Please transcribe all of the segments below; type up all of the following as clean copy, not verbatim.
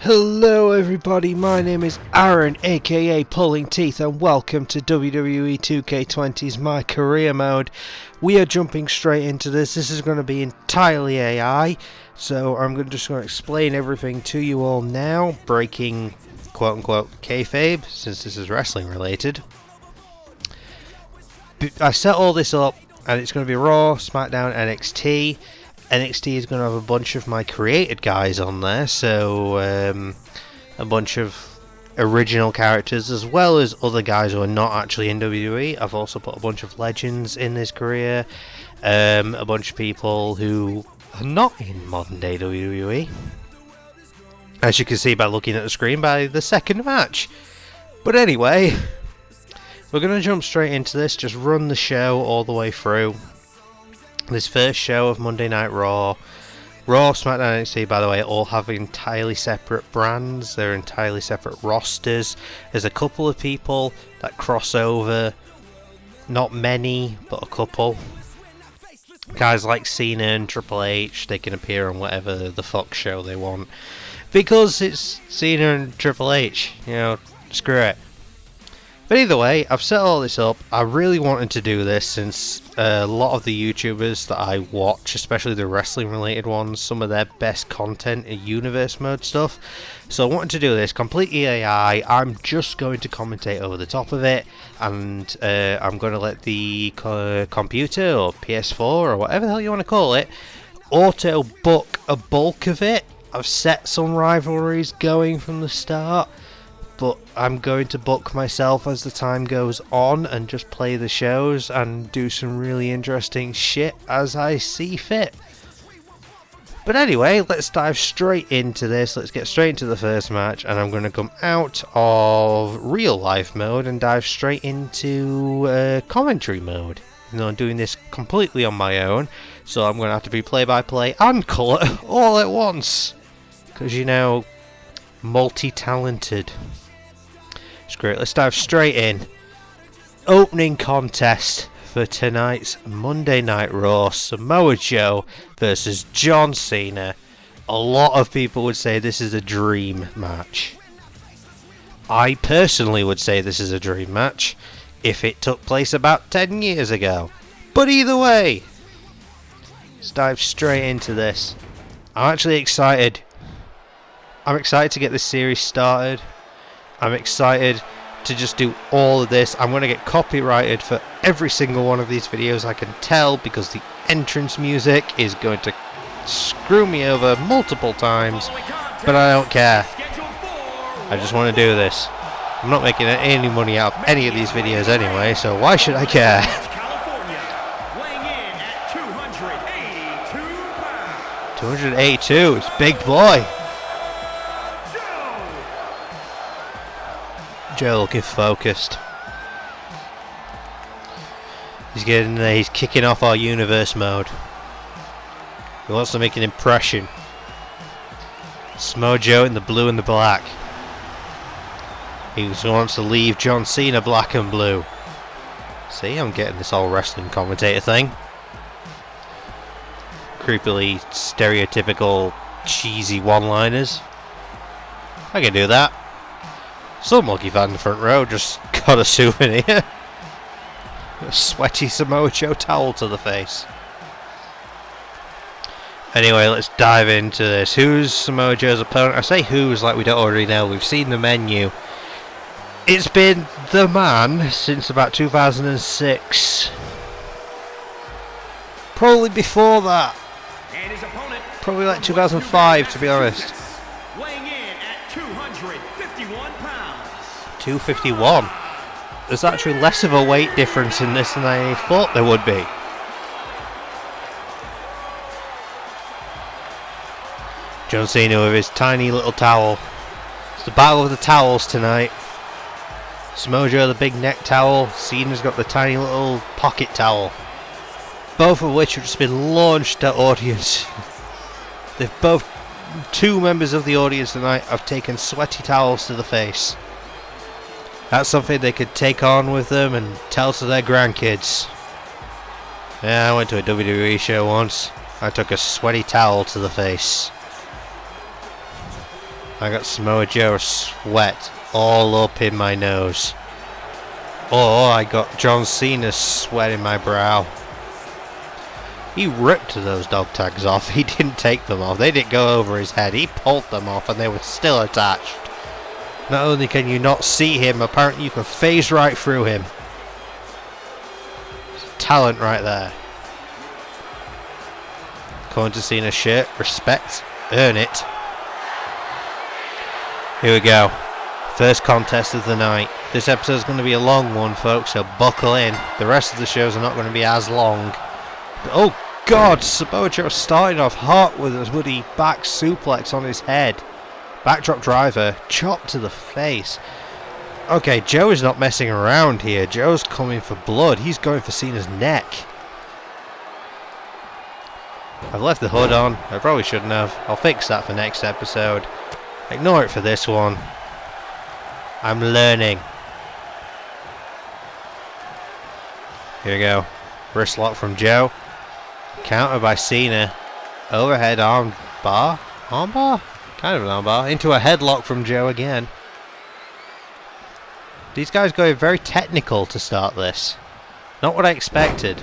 Hello everybody, my name is Aaron aka Pulling Teeth and welcome to WWE 2K20's My Career Mode. We are jumping straight into this. This is going to be entirely AI, so I'm just going to explain everything to you all now, breaking quote unquote kayfabe since this is wrestling related. I set all this up and it's going to be Raw, SmackDown, NXT. NXT is going to have a bunch of my created guys on there, so a bunch of original characters as well as other guys who are not actually in WWE. I've also put a bunch of legends in this career, a bunch of people who are not in modern day WWE, as you can see by looking at the screen by the second match. But anyway, we're going to jump straight into this, just run the show all the way through. This first show of Monday Night Raw, SmackDown, NXT, by the way, all have entirely separate brands. They're entirely separate rosters. There's a couple of people that cross over. Not many, but a couple. Guys like Cena and Triple H, they can appear on whatever the fuck show they want. Because it's Cena and Triple H, you know, screw it. But either way, I've set all this up. I really wanted to do this since a lot of the YouTubers that I watch, especially the wrestling related ones, some of their best content are universe mode stuff. So I wanted to do this completely AI. I'm just going to commentate over the top of it, and I'm going to let the computer or PS4 or whatever the hell you want to call it auto book a bulk of it. I've set some rivalries going from the start, but I'm going to book myself as the time goes on and just play the shows and do some really interesting shit as I see fit. But anyway, let's dive straight into this. Let's get straight into the first match, and I'm going to come out of real life mode and dive straight into commentary mode. You know, I'm doing this completely on my own, so I'm going to have to be play-by-play and colour all at once. Because, you know, multi-talented. Great, let's dive straight in. Opening contest for tonight's Monday Night Raw, Samoa Joe versus John Cena. A lot of people would say this is a dream match. I personally would say this is a dream match if it took place about 10 years ago. But either way, let's dive straight into this. I'm actually excited. I'm excited to get this series started. I'm excited to just do all of this. I'm going to get copyrighted for every single one of these videos, I can tell, because the entrance music is going to screw me over multiple times, but I don't care. I just want to do this. I'm not making any money out of any of these videos anyway, so why should I care? 282, it's big boy. Joe looking focused. He's getting there, he's kicking off our universe mode. He wants to make an impression. Samoa Joe in the blue and the black. He wants to leave John Cena black and blue. See, I'm getting this whole wrestling commentator thing. Creepily stereotypical cheesy one-liners. I can do that. Some lucky fan in the front row just got a souvenir. A sweaty Samoa Joe towel to the face. Anyway, let's dive into this. Who's Samoa Joe's opponent? I say who's like we don't already know. We've seen the menu. It's been the man since about 2006. Probably before that. And his opponent, probably like 2005 to be honest. Weighing in at 251 pounds. 251. There's actually less of a weight difference in this than I thought there would be. John Cena with his tiny little towel. It's the battle of the towels tonight. Samoa Joe the big neck towel. Cena's got the tiny little pocket towel. Both of which have just been launched at audience. They've both, two members of the audience tonight have taken sweaty towels to the face. That's something they could take on with them and tell to their grandkids. Yeah, I went to a WWE show once. I took a sweaty towel to the face. I got Samoa Joe sweat all up in my nose. Oh, I got John Cena's sweat in my brow. He ripped those dog tags off. He didn't take them off. They didn't go over his head. He pulled them off and they were still attached. Not only can you not see him, apparently you can phase right through him. Talent right there. Going to Cena's shirt. Respect. Earn it. Here we go. First contest of the night. This episode is going to be a long one, folks, so buckle in. The rest of the shows are not going to be as long. Oh God, Samoa Joe starting off hot with a bloody back suplex on his head. Backdrop driver, chop to the face. Okay, Joe is not messing around here. Joe's coming for blood. He's going for Cena's neck. I've left the hood on. I probably shouldn't have. I'll fix that for next episode. Ignore it for this one. I'm learning. Here we go. Wrist lock from Joe. Counter by Cena. Overhead arm bar? Arm bar? Kind of an arm bar. Into a headlock from Joe again. These guys going very technical to start this. Not what I expected.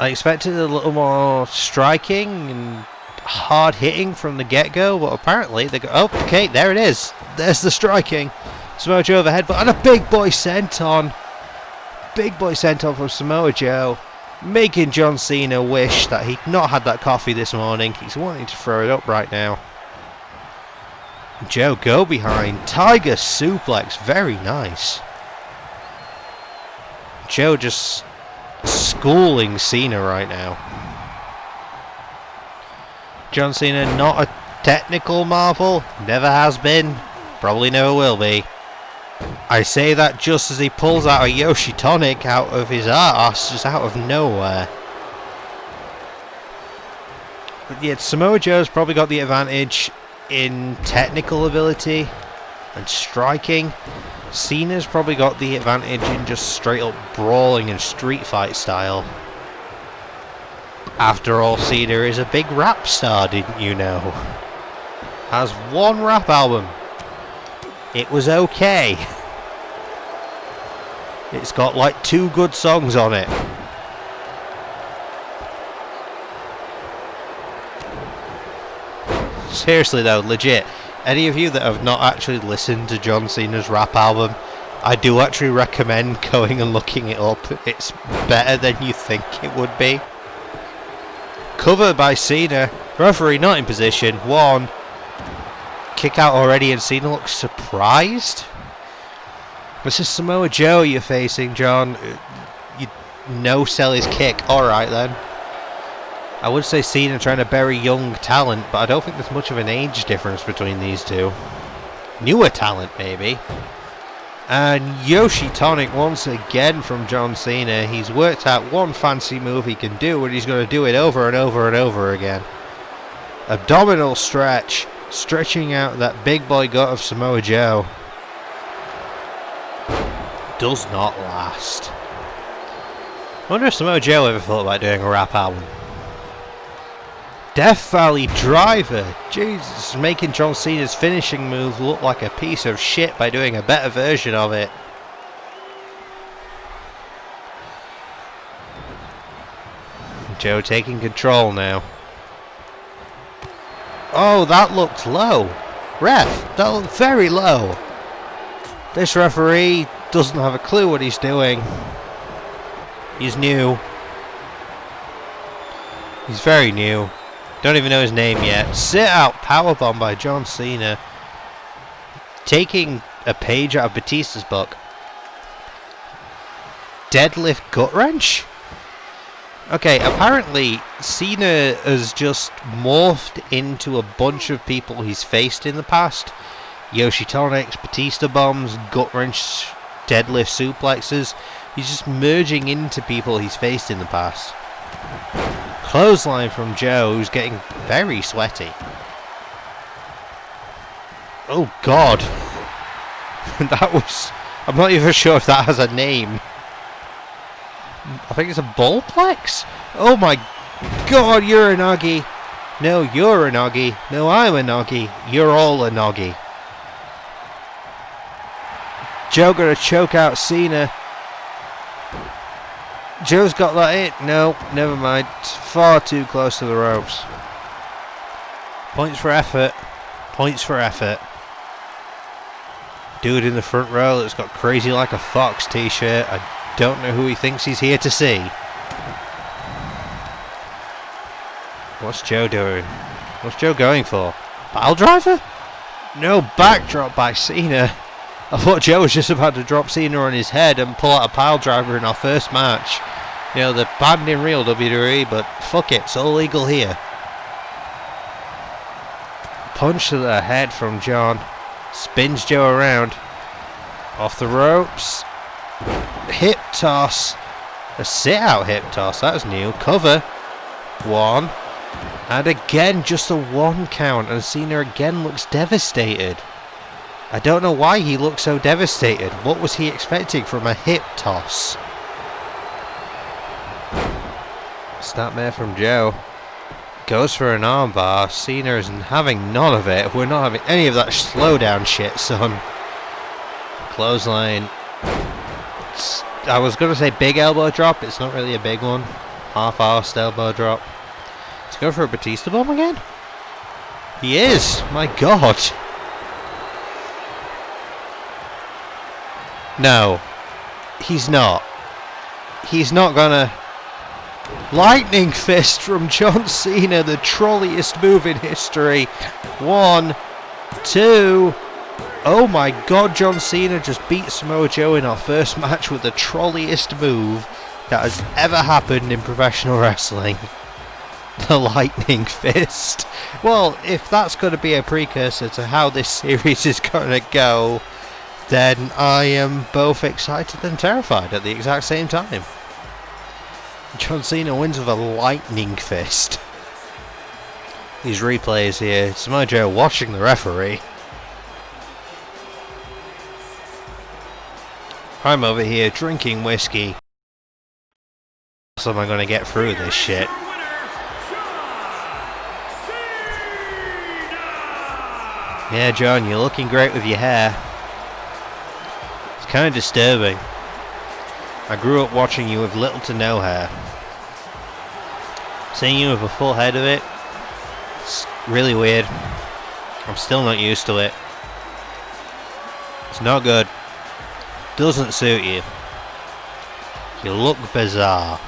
I expected a little more striking and hard hitting from the get-go, but apparently they go. Oh, okay, there it is. There's the striking. Samoa Joe overhead, but and a big boy senton. Big boy senton from Samoa Joe, making John Cena wish that he'd not had that coffee this morning. He's wanting to throw it up right now. Joe go behind. Tiger suplex, very nice. Joe just schooling Cena right now. John Cena not a technical marvel, never has been, probably never will be. I say that just as he pulls out a Yoshi tonic out of his arse, just out of nowhere. But yeah, Samoa Joe's probably got the advantage in technical ability and striking. Cena's probably got the advantage in just straight up brawling and street fight style. After all, Cena is a big rap star, didn't you know? Has one rap album. It was okay. It's got like 2 good songs on it. Seriously though, legit. Any of you that have not actually listened to John Cena's rap album, I do actually recommend going and looking it up. It's better than you think it would be. Cover by Cena. Referee not in position. 1. Kick out already and Cena looks surprised. This is Samoa Joe you're facing, John. You no-sell his kick. Alright then. I would say Cena trying to bury young talent, but I don't think there's much of an age difference between these two. Newer talent, maybe. And Yoshi tonic once again from John Cena. He's worked out one fancy move he can do, and he's going to do it over and over and over again. Abdominal stretch. Stretching out that big boy gut of Samoa Joe. Does not last. I wonder if Samoa Joe ever thought about doing a rap album. Death Valley Driver. Jesus, making John Cena's finishing move look like a piece of shit by doing a better version of it. Joe taking control now. Oh, that looked low. Ref, that looked very low. This referee doesn't have a clue what he's doing. He's new. He's very new. Don't even know his name yet. Sit out powerbomb by John Cena. Taking a page out of Batista's book. Deadlift gut wrench? Okay, apparently Cena has just morphed into a bunch of people he's faced in the past. Yoshi tonics, Batista bombs, gut wrench, deadlift suplexes. He's just merging into people he's faced in the past. Clothesline from Joe, who's getting very sweaty. Oh God. That was... I'm not even sure if that has a name. I think it's a ballplex? Oh my God, Uranagi No, you're a noggy. No, I'm a noggy. You're all a noggy. Joe gonna choke out Cena. Joe's got that hit. No, never mind. It's far too close to the ropes. Points for effort. Points for effort. Dude in the front row that's got Crazy Like a Fox t-shirt. I don't know who he thinks he's here to see. What's Joe doing? What's Joe going for? Pile driver? No, backdrop by Cena. I thought Joe was just about to drop Cena on his head and pull out a pile driver in our first match. You know, they're banned in real WWE, but fuck it, it's all legal here. Punch to the head from John. Spins Joe around. Off the ropes. Hip toss. A sit-out hip toss, that was new. Cover. 1. And again, just a 1 count, and Cena again looks devastated. I don't know why he looks so devastated. What was he expecting from a hip toss? Snapmare from Joe. Goes for an armbar. Cena isn't having none of it. We're not having any of that slowdown shit, son. Clothesline. I was going to say big elbow drop. It's not really a big one. Half-arsed elbow drop. He's going for a Batista bomb again? He is. My God. No. He's not. He's not gonna... Lightning Fist from John Cena, the trolliest move in history. 1, 2... Oh my God, John Cena just beat Samoa Joe in our first match with the trolliest move that has ever happened in professional wrestling. The Lightning Fist. Well, if that's going to be a precursor to how this series is going to go, then I am both excited and terrified at the exact same time. John Cena wins with a Lightning Fist. These replays here. Samoa Joe watching the referee. I'm over here drinking whiskey. So am I going to get through this shit? Yeah, John, you're looking great with your hair. It's kind of disturbing. I grew up watching you with little to no hair. Seeing you with a full head of it, it's really weird. I'm still not used to it. It's not good. Doesn't suit you. You look bizarre.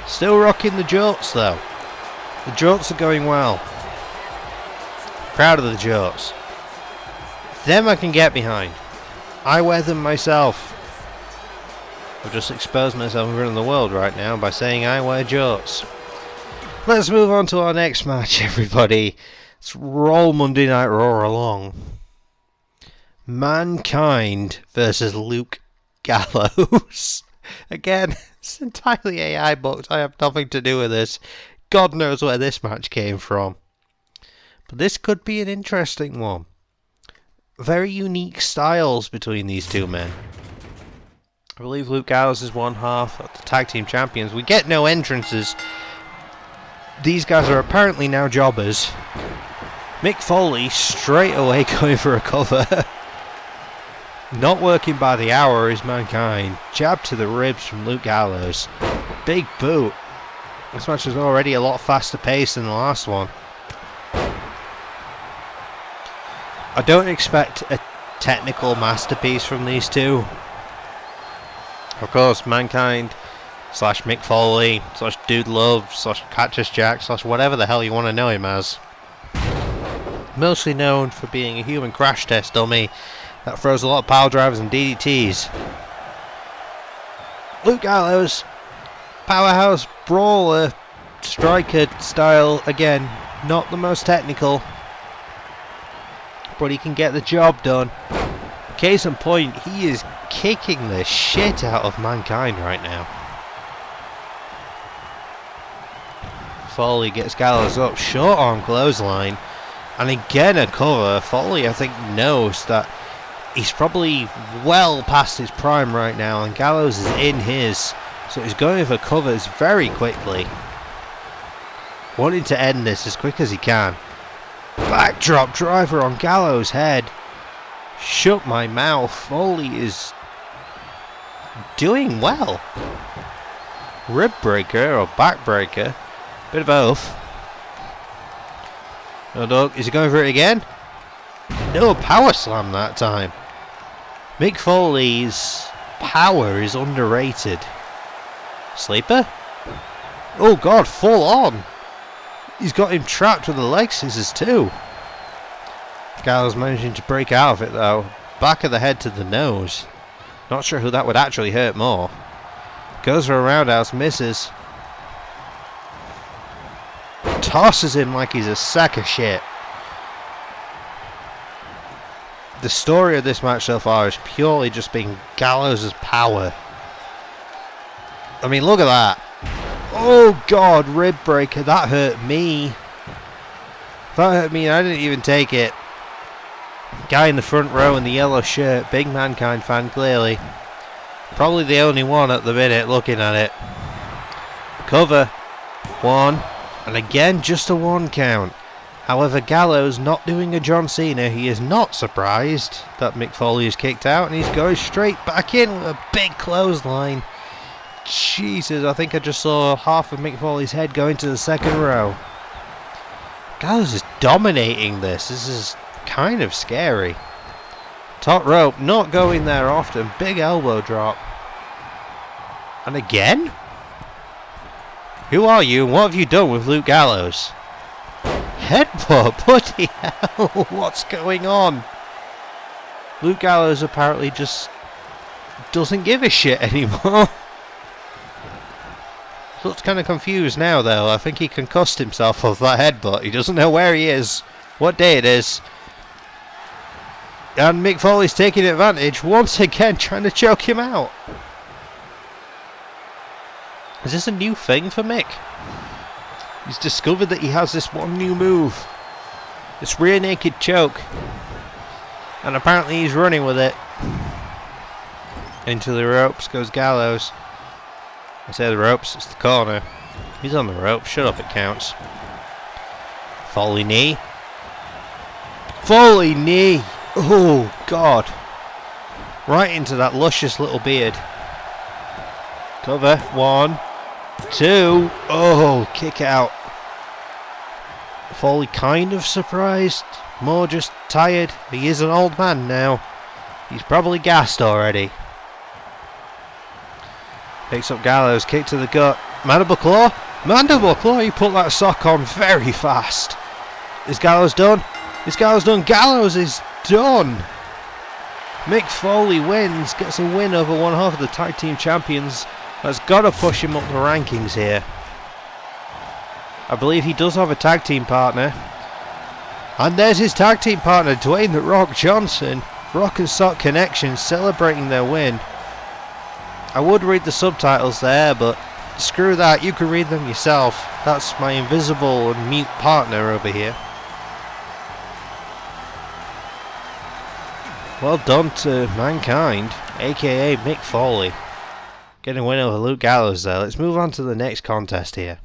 Still rocking the jorts though. The jorts are going well. Proud of the jorts. Them I can get behind. I wear them myself. I've just exposed myself in front of the world right now by saying I wear jorts. Let's move on to our next match, everybody. Let's roll Monday Night Raw along. Mankind versus Luke Gallows. Again, it's entirely AI booked. I have nothing to do with this. God knows where this match came from. But this could be an interesting one. Very unique styles between these two men. I believe Luke Gallows is one half of the tag team champions. We get no entrances. These guys are apparently now jobbers. Mick Foley straight away going for a cover. Not working by the hour is Mankind. Jab to the ribs from Luke Gallows. Big boot. This match is already a lot faster paced than the last one. I don't expect a technical masterpiece from these two. Of course, Mankind slash Mick Foley slash Dude Love slash Cactus Jack slash whatever the hell you want to know him as. Mostly known for being a human crash test dummy that throws a lot of pile drivers and DDTs. Luke Gallows, powerhouse brawler, striker style, again, not the most technical, but he can get the job done. Case in point, he is kicking the shit out of Mankind right now. Foley gets Gallows up, short arm clothesline, and again a cover. Foley, I think, knows that he's probably well past his prime right now, and Gallows is in his, so he's going for covers very quickly. wanting to end this as quick as he can. Backdrop driver on Gallows' head. Shut my mouth. Foley is doing well. Rib breaker or back breaker. Bit of both. Oh, dog. Is he going for it again? No, power slam that time. Mick Foley's power is underrated. Sleeper? Oh god, full on. He's got him trapped with the leg scissors too. Gallows managing to break out of it though. Back of the head to the nose. Not sure who that would actually hurt more. Goes for a roundhouse, misses. Tosses him like he's a sack of shit. The story of this match so far is purely just being Gallows' power. I mean, look at that. Oh god, rib breaker. That hurt me. That hurt me. I didn't even take it. Guy in the front row in the yellow shirt. Big Mankind fan, clearly. Probably the only one at the minute looking at it. Cover. 1. And again, just a 1 count. However, Gallows not doing a John Cena. He is not surprised that Mick Foley is kicked out. And he's going straight back in with a big clothesline. Jesus, I think I just saw half of Mick Foley's head go into the second row. Gallows is dominating this. This is kind of scary. Top rope, not going there often. Big elbow drop. And again? Who are you and what have you done with Luke Gallows? Headbutt, bloody hell, what's going on? Luke Gallows apparently just doesn't give a shit anymore. Looks kind of confused now though. I think he concussed himself off that headbutt. He doesn't know where he is, what day it is. And Mick Foley's taking advantage once again, trying to choke him out. Is this a new thing for Mick? He's discovered that he has this one new move. This rear naked choke. And apparently he's running with it. Into the ropes goes Gallows. I say the ropes, it's the corner. He's on the rope, shut up, it counts. Foley knee. Foley knee! Oh, God. Right into that luscious little beard. Cover. 1, 2. Oh, kick out. Foley kind of surprised. More just tired. He is an old man now. He's probably gassed already. Picks up Gallows, kick to the gut. Mandible claw? Mandible claw, he put that sock on very fast. Is Gallows done? Is Gallows done? Gallows is done! Mick Foley wins, gets a win over one half of the tag team champions. That's got to push him up the rankings here. I believe he does have a tag team partner. And there's his tag team partner, Dwayne "The Rock" Johnson. Rock and Sock Connection celebrating their win. I would read the subtitles there, but screw that, you can read them yourself. That's my invisible and mute partner over here. Well done to Mankind, aka Mick Foley. Getting a win over Luke Gallows there. Let's move on to the next contest here.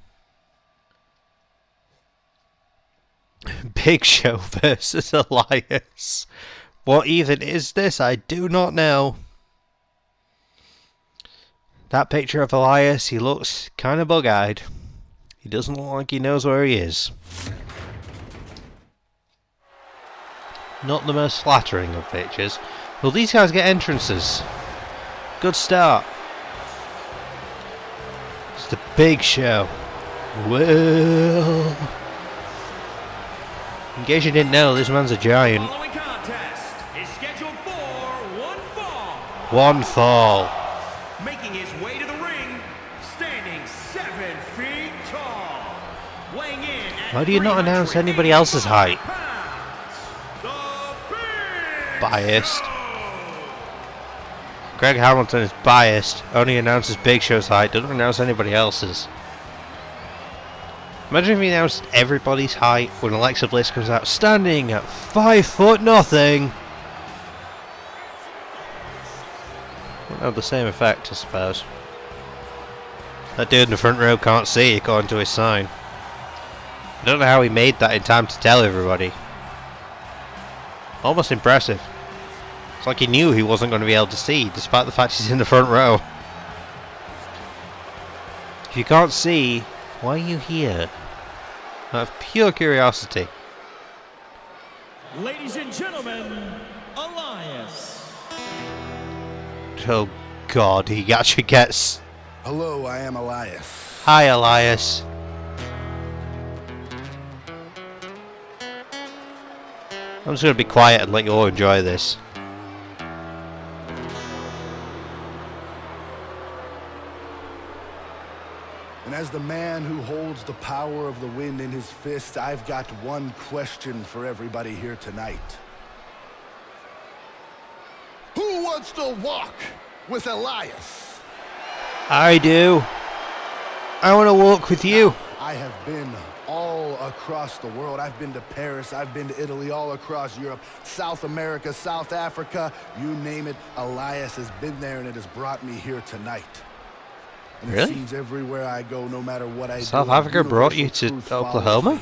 Big Show versus Elias. What even is this? I do not know. That picture of Elias, he looks kind of bug-eyed. He doesn't look like he knows where he is. Not the most flattering of pictures. Well, these guys get entrances. Good start. It's the Big Show. Well, in case you didn't know, this man's a giant. Following contest is scheduled for one fall. One fall. Making his way to the ring, standing 7 feet tall. Weighing in at Why do you not announce anybody else's height? Biased. Greg Hamilton is biased. Only announces Big Show's height, doesn't announce anybody else's. Imagine if he announced everybody's height when Alexa Bliss comes out standing at 5'0" nothing. Wouldn't have the same effect, I suppose. That dude in the front row can't see according to his sign. I don't know how he made that in time to tell everybody. Almost impressive. It's like he knew he wasn't going to be able to see, despite the fact he's in the front row. If you can't see, why are you here? Out of pure curiosity. Ladies and gentlemen, Elias. Oh God, he actually gets... Hello, I am Elias. Hi, Elias. I'm just going to be quiet and let you all enjoy this. And as the man who holds the power of the wind in his fist, I've got one question for everybody here tonight. Who wants to walk with Elias? I do. I want to walk with you. I have been all across the world. I've been to Paris, I've been to Italy, all across Europe, South America, South Africa, you name it. Elias has been there, and it has brought me here tonight. And really? It seems everywhere I go, no matter what I do, South Africa brought you to Oklahoma?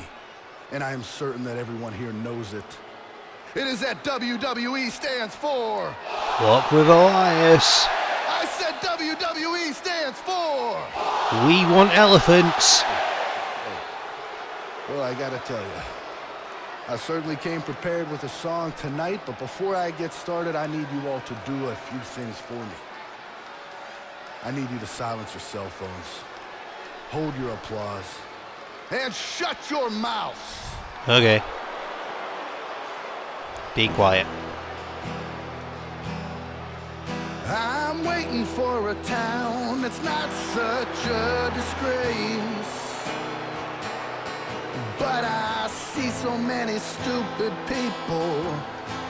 And I am certain that everyone here knows it. It is that WWE stands for... Walk with Elias. I said WWE stands for... We want elephants. Well, I gotta tell you, I certainly came prepared with a song tonight, but before I get started, I need you all to do a few things for me. I need you to silence your cell phones, hold your applause, and shut your mouths. Okay. Be quiet. I'm waiting for a town that's not such a disgrace. But I see so many stupid people,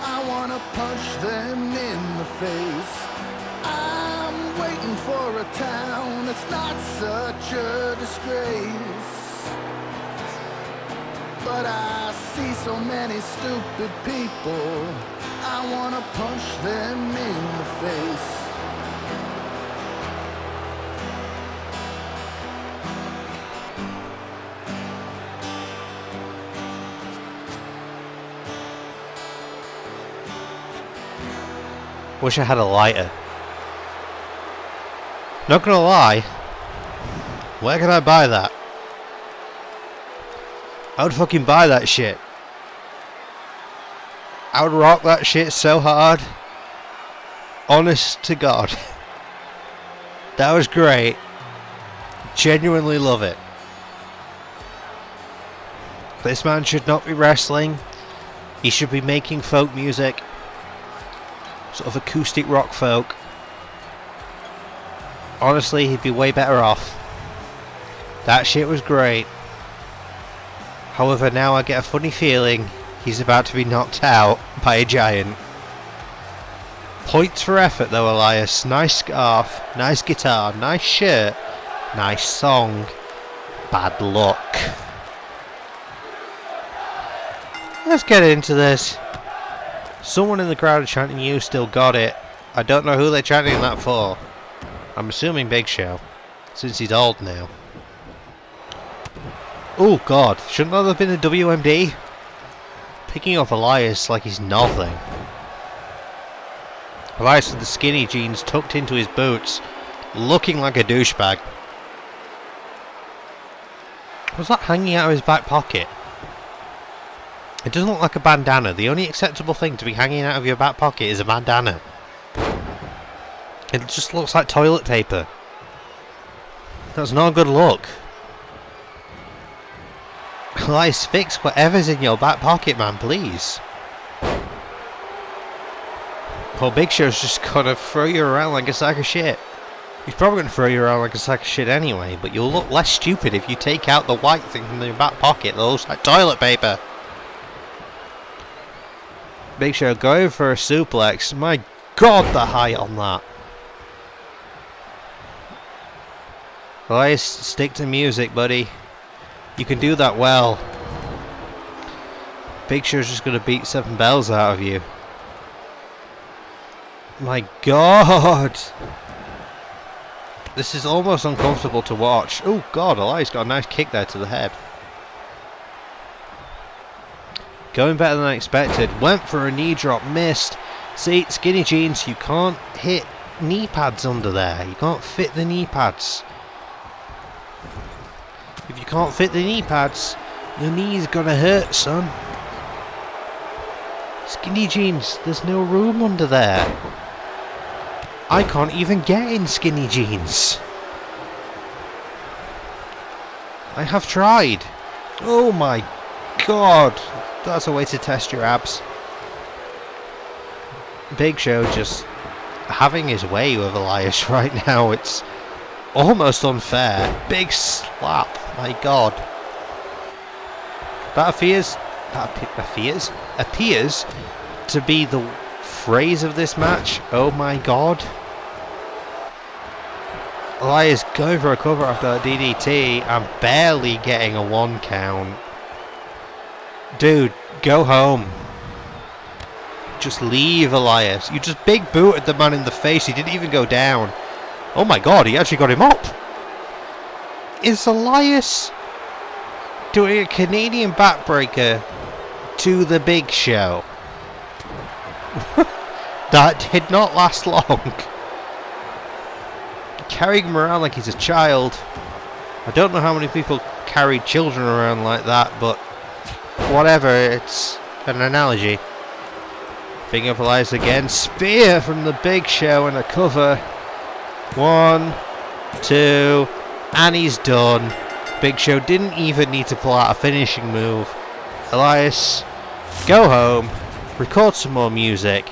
I wanna punch them in the face. I'm waiting for a town that's not such a disgrace. But I see so many stupid people, I wanna punch them in the face. Wish I had a lighter. Not gonna lie. Where can I buy that? I would fucking buy that shit. I would rock that shit so hard. Honest to God. That was great. Genuinely love it. This man should not be wrestling. He should be making folk music. Sort of acoustic rock folk. Honestly, he'd be way better off. That shit was great. However, now I get a funny feeling he's about to be knocked out by a giant. Points for effort though, Elias. Nice scarf, nice guitar, nice shirt, nice song. Bad luck. Let's get into this. Someone in the crowd is chanting "You still got it." I don't know who they're chanting that for. I'm assuming Big Show, since he's old now. Oh God, shouldn't that have been a WMD? Picking up Elias like he's nothing. Elias with the skinny jeans tucked into his boots, looking like a douchebag. Was that hanging out of his back pocket? It doesn't look like a bandana. The only acceptable thing to be hanging out of your back pocket is a bandana. It just looks like toilet paper. That's not a good look. Elias, fix whatever's in your back pocket, man, please. Well, Big Show's just gonna throw you around like a sack of shit. He's probably gonna throw you around like a sack of shit anyway, but you'll look less stupid if you take out the white thing from your back pocket that looks like toilet paper. Big Show going for a suplex. My God, the height on that. Elias, stick to music, buddy. You can do that well. Big Show's just going to beat 7 bells out of you. My God. This is almost uncomfortable to watch. Oh God, Elias got a nice kick there to the head. Going better than I expected. Went for a knee drop, missed. See, Skinny Jeans, you can't hit knee pads under there. You can't fit the knee pads. If you can't fit the knee pads, your knee's gonna hurt, son. Skinny Jeans, there's no room under there. I can't even get in Skinny Jeans. I have tried. Oh my god. That's a way to test your abs. Big Show just having his way with Elias right now. It's almost unfair. Big slap. My god. That appears to be the phrase of this match. Oh my god. Elias going for a cover after that DDT and barely getting a 1 count. Dude, go home. Just leave, Elias. You just big booted the man in the face. He didn't even go down. Oh my god, he actually got him up. Is Elias doing a Canadian backbreaker to the Big Show? That did not last long. Carrying him around like he's a child. I don't know how many people carry children around like that, but whatever, it's an analogy. Big up Elias again. Spear from the Big Show and a cover. 1, 2, and he's done. Big Show didn't even need to pull out a finishing move. Elias, go home, record some more music,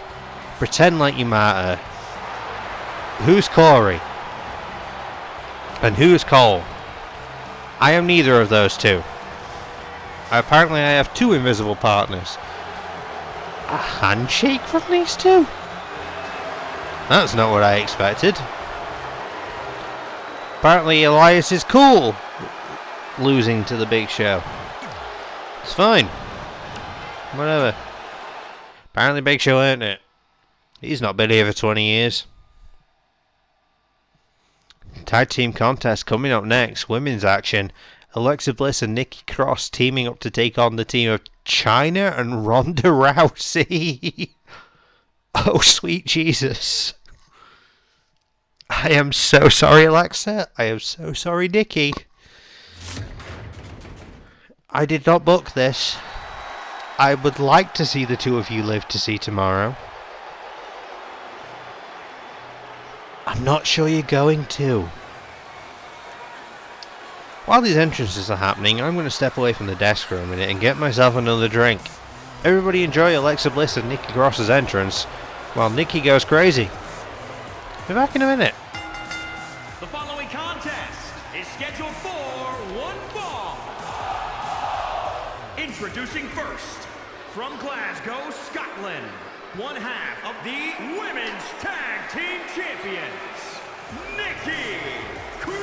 pretend like you matter. Who's Corey? And who's Cole? I am neither of those two. Apparently I have 2 invisible partners. A handshake from these 2? That's not what I expected. Apparently Elias is cool losing to the Big Show. It's fine. Whatever. Apparently Big Show earned it. He's not been here for 20 years. Tag team contest coming up next. Women's action. Alexa Bliss and Nikki Cross teaming up to take on the team of Chyna and Ronda Rousey. Oh, sweet Jesus. I am so sorry, Alexa. I am so sorry, Nikki. I did not book this. I would like to see the 2 of you live to see tomorrow. I'm not sure you're going to. While these entrances are happening, I'm going to step away from the desk for a minute and get myself another drink. Everybody enjoy Alexa Bliss and Nikki Cross's entrance while Nikki goes crazy. Be back in a minute. The following contest is scheduled for 1 fall. Introducing first, from Glasgow, Scotland, 1/2 of the Women's Tag Team Champions, Nikki Cross.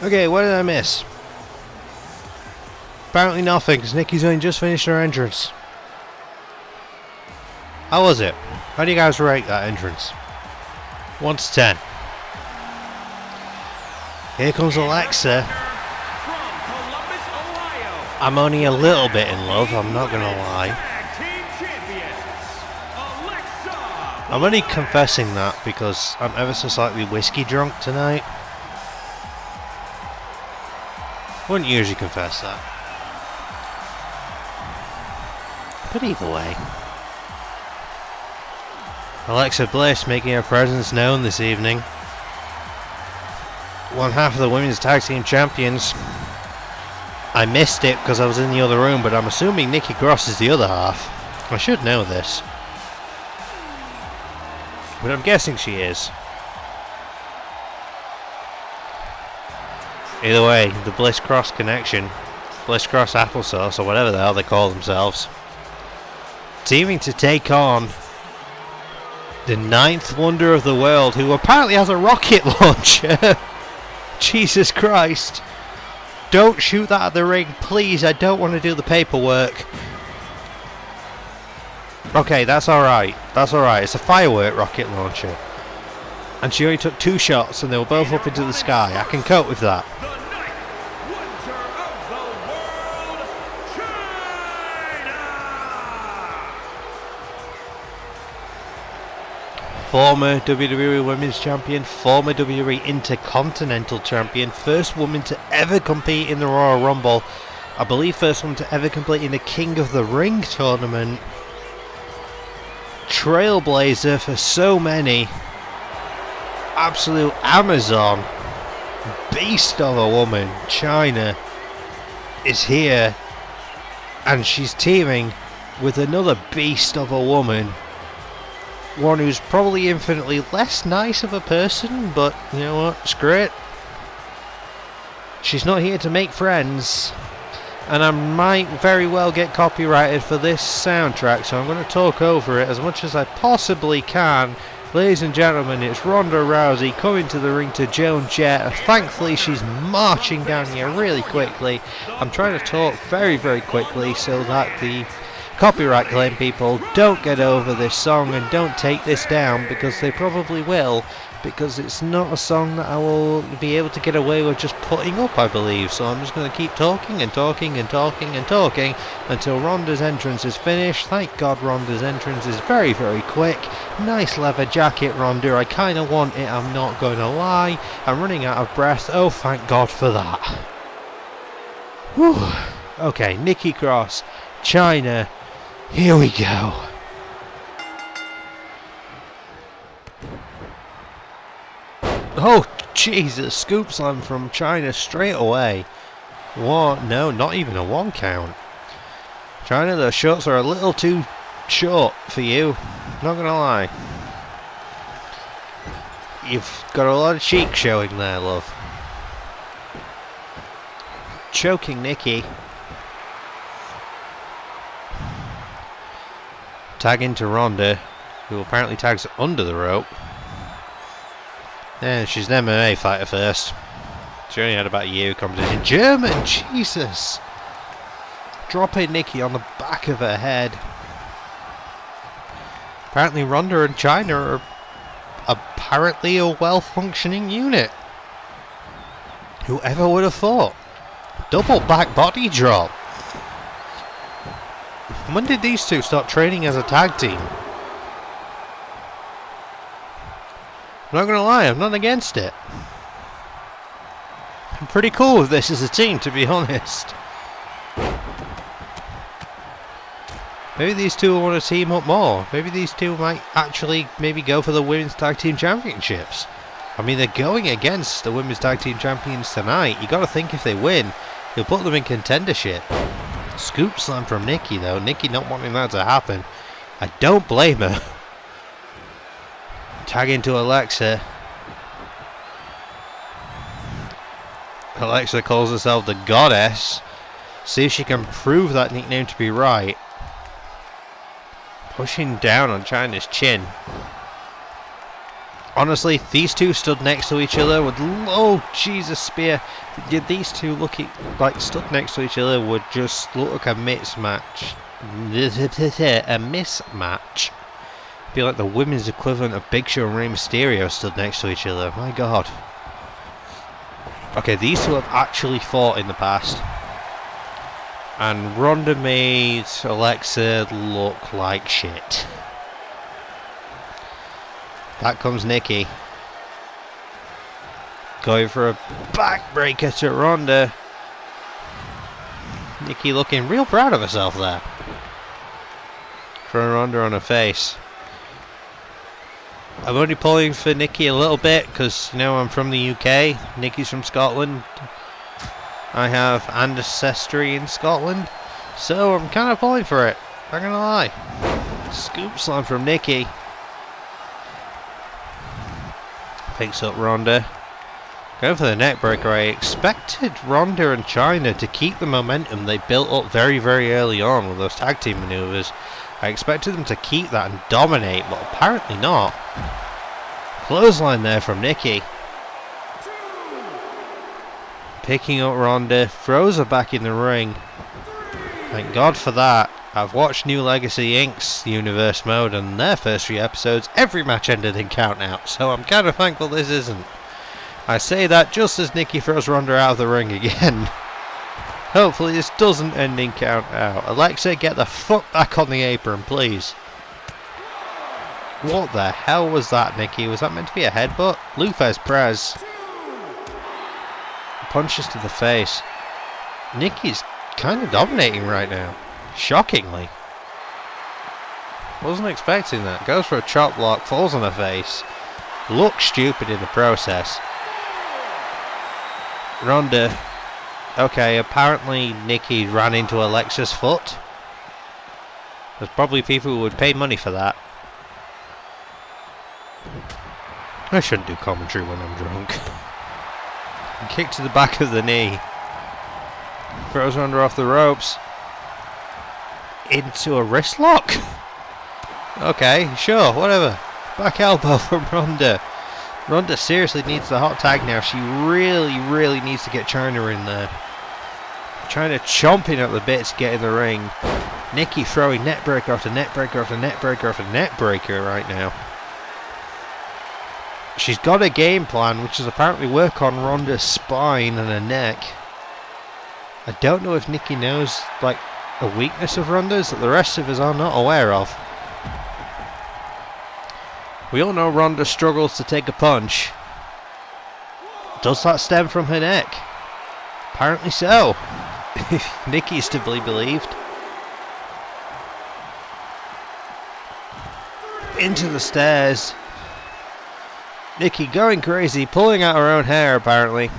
Okay, what did I miss? Apparently nothing, because Nikki's only just finished her entrance. How was it? How do you guys rate that entrance? 1 to 10. Here comes Alexa. I'm only a little bit in love, I'm not gonna lie. I'm only confessing that because I'm ever so slightly whiskey drunk tonight. Wouldn't usually confess that. But either way. Alexa Bliss making her presence known this evening. one half of the women's tag team champions. I missed it because I was in the other room, but I'm assuming Nikki Cross is the other half. I should know this, but I'm guessing she is. Either way, the Bliss Cross connection, Bliss Cross applesauce, or whatever the hell they call themselves, teaming to take on the 9th wonder of the world, who apparently has a rocket launcher. Jesus Christ. Don't shoot that at the ring, please. I don't want to do the paperwork. Okay, that's alright. That's alright. It's a firework rocket launcher. And she only took 2 shots and they were both up into the sky. I can cope with that. Former WWE Women's Champion, former WWE Intercontinental Champion, first woman to ever compete in the Royal Rumble, I believe first woman to ever compete in the King of the Ring tournament, trailblazer for so many, absolute Amazon, beast of a woman, Chyna, is here, and she's teaming with another beast of a woman. One who's probably infinitely less nice of a person, but you know what, screw it. She's not here to make friends, and I might very well get copyrighted for this soundtrack, so I'm going to talk over it as much as I possibly can. Ladies and gentlemen, it's Ronda Rousey coming to the ring to Joan Jett. Thankfully, she's marching down here really quickly. I'm trying to talk very, very quickly so that the copyright claim people don't get over this song and don't take this down, because they probably will, because it's not a song that I will be able to get away with just putting up, I believe. So I'm just going to keep talking and talking and talking and talking until Ronda's entrance is finished. Thank God Ronda's entrance is very, very quick. Nice leather jacket, Ronda. I kind of want it, I'm not going to lie. I'm running out of breath. Oh, thank God for that. Whew. Okay, Nikki Cross, Chyna. Here we go. Oh, Jesus. Scoop slam from Chyna straight away. What? No, not even a 1 count. Chyna, those shots are a little too short for you. Not gonna lie. You've got a lot of cheek showing there, love. Choking Nikki. Tag into Ronda, who apparently tags under the rope. Yeah, she's an MMA fighter first. She only had about a year of competition. German, Jesus! Dropping Nikki on the back of her head. Apparently Ronda and Chyna are apparently a well-functioning unit. Whoever would have thought? Double back body drop. When did these two start training as a tag team? I'm not gonna lie, I'm not against it. I'm pretty cool with this as a team, to be honest. Maybe these two will want to team up more. Maybe these two might actually go for the Women's Tag Team Championships. I mean, they're going against the Women's Tag Team Champions tonight. You gotta think if they win, you'll put them in contendership. Scoop slam from Nikki, though. Nikki not wanting that to happen. I don't blame her. Tag into Alexa. Alexa calls herself the Goddess. See if she can prove that nickname to be right. Pushing down on Chyna's chin. Honestly, these two stood next to each other with... Oh, Jesus, spear. These two looking like stood next to each other would just look like a mismatch. A mismatch. Be like the women's equivalent of Big Show and Rey Mysterio stood next to each other. My God. Okay, these two have actually fought in the past. And Ronda made Alexa look like shit. Back comes Nikki. Going for a backbreaker to Ronda. Nikki looking real proud of herself there. Throwing Ronda on her face. I'm only pulling for Nikki a little bit because, you know, I'm from the UK. Nikki's from Scotland. I have ancestry in Scotland. So I'm kind of pulling for it. Not gonna lie. Scoop slam from Nikki. Picks up Ronda. Going for the neck breaker. I expected Ronda and Chyna to keep the momentum they built up very, very early on with those tag team maneuvers. I expected them to keep that and dominate, but apparently not. Clothesline there from Nikki. Picking up Ronda, throws her back in the ring. Thank God for that. I've watched New Legacy Inc.'s Universe mode, and their first 3 episodes, every match ended in count out, so I'm kind of thankful this isn't. I say that just as Nikki throws Ronda out of the ring again. Hopefully this doesn't end in count out. Alexa, get the fuck back on the apron, please. What the hell was that, Nikki? Was that meant to be a headbutt? Lufez Prez. Punches to the face. Nikki's kind of dominating right now. Shockingly. Wasn't expecting that. Goes for a chop block, falls on her face. Looks stupid in the process. Ronda. Okay, apparently Nikki ran into Alexa's foot. There's probably people who would pay money for that. I shouldn't do commentary when I'm drunk. Kick to the back of the knee. Throws Ronda off the ropes. Into a wrist lock. Okay, sure, whatever. Back elbow from Ronda. Ronda seriously needs the hot tag now. She really, really needs to get Chyna in there. Chyna chomping at the bit to get in the ring. Nikki throwing net breaker after net breaker after net breaker after net breaker right now. She's got a game plan, which is apparently work on Ronda's spine and her neck. I don't know if Nikki knows, like, a weakness of Ronda's that the rest of us are not aware of. We all know Ronda struggles to take a punch. Does that stem from her neck? Apparently so. If Nikki's to be believed. Into the stairs. Nikki going crazy, pulling out her own hair apparently.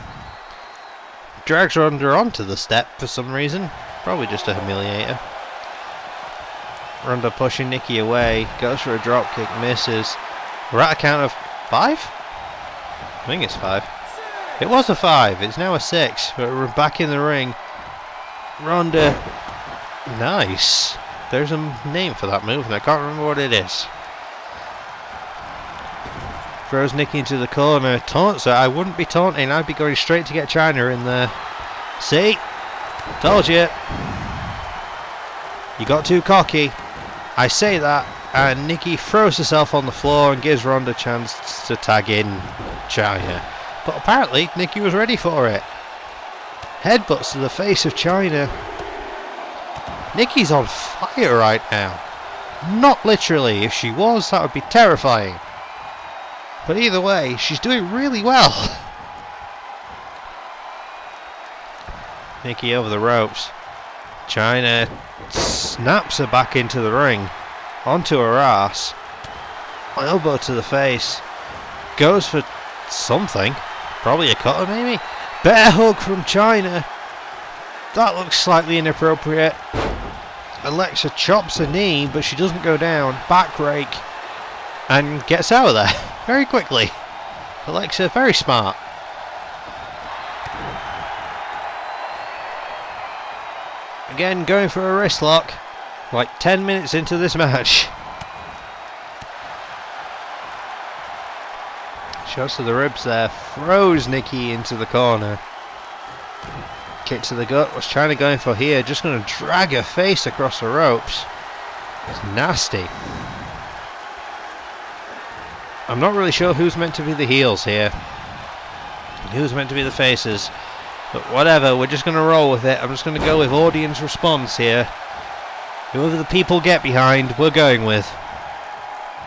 Drags Ronda onto the step for some reason. Probably just to humiliate her. Ronda pushing Nikki away. Goes for a drop kick, misses. We're at a count of 5? I think it's 5. It was a 5. It's now a 6. But we're back in the ring. Ronda. Nice. There's a name for that move and I can't remember what it is. Throws Nikki into the corner. Taunts her. I wouldn't be taunting. I'd be going straight to get Chyna in there. See? Told you. You got too cocky. I say that. And Nikki throws herself on the floor and gives Ronda a chance to tag in Chyna. But apparently Nikki was ready for it. Headbutts to the face of Chyna. Nikki's on fire right now. Not literally. If she was, that would be terrifying. But either way, she's doing really well. Nikki over the ropes. Chyna snaps her back into the ring. Onto her ass. Elbow to the face. Goes for something. Probably a cutter maybe. Bear hug from Chyna. That looks slightly inappropriate. Alexa chops her knee, but she doesn't go down. Back rake. And gets out of there very quickly. Alexa, very smart. Again, going for a wrist lock. Like 10 minutes into this match. Shots to the ribs there. Throws Nikki into the corner. Kick to the gut. What's Chyna going for here? Just going to drag her face across the ropes. It's nasty. I'm not really sure who's meant to be the heels here. Who's meant to be the faces. But whatever, we're just going to roll with it. I'm just going to go with audience response here. Whoever the people get behind, we're going with.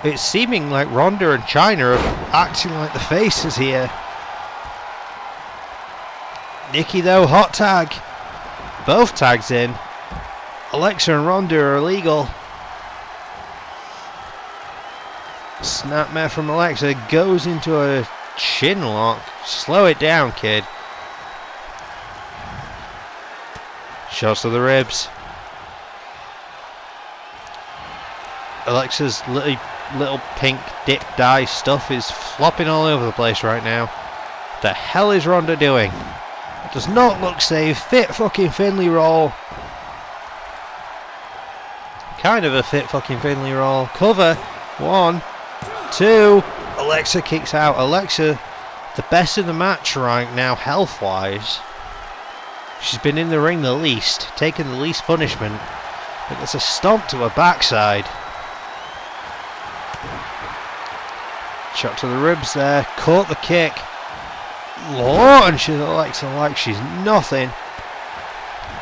It's seeming like Ronda and Chyna are acting like the faces here. Nikki though, hot tag. Both tags in. Alexa and Ronda are illegal. Snapmare from Alexa goes into a chin lock. Slow it down, kid. Shots to the ribs. Alexa's little pink dip dye stuff is flopping all over the place right now. The hell is Ronda doing? It does not look safe. Fit fucking Finley roll. Kind of a fit fucking Finley roll. Cover. 1, 2. Alexa kicks out. Alexa, the best in the match right now, health wise. She's been in the ring the least, taken the least punishment. But it's a stomp to her backside. Shot to the ribs there. Caught the kick. Launches Alexa like she's nothing.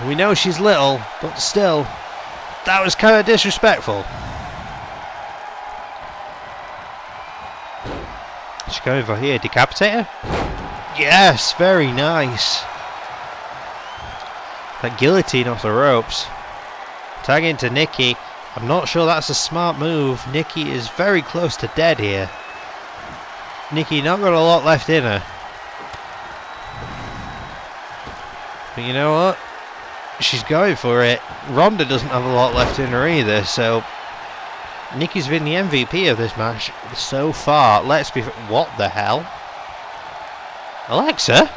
We know she's little, but still, that was kind of disrespectful. She's going for here, decapitator? Yes, very nice. That guillotine off the ropes. Tag into Nikki. I'm not sure that's a smart move. Nikki is very close to dead here. Nikki not got a lot left in her. But you know what? She's going for it. Ronda doesn't have a lot left in her either, so Nikki's been the MVP of this match so far. Let's be... What the hell? Alexa?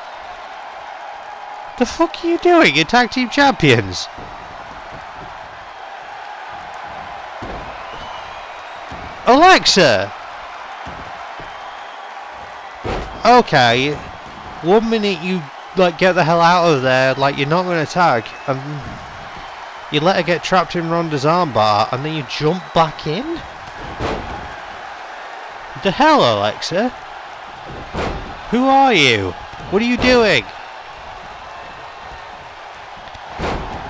The fuck are you doing? You're tag team champions. Alexa! Okay. 1 minute you like get the hell out of there, like you're not going to tag, and you let her get trapped in Ronda's armbar, and then you jump back in? The hell, Alexa? Who are you? What are you doing?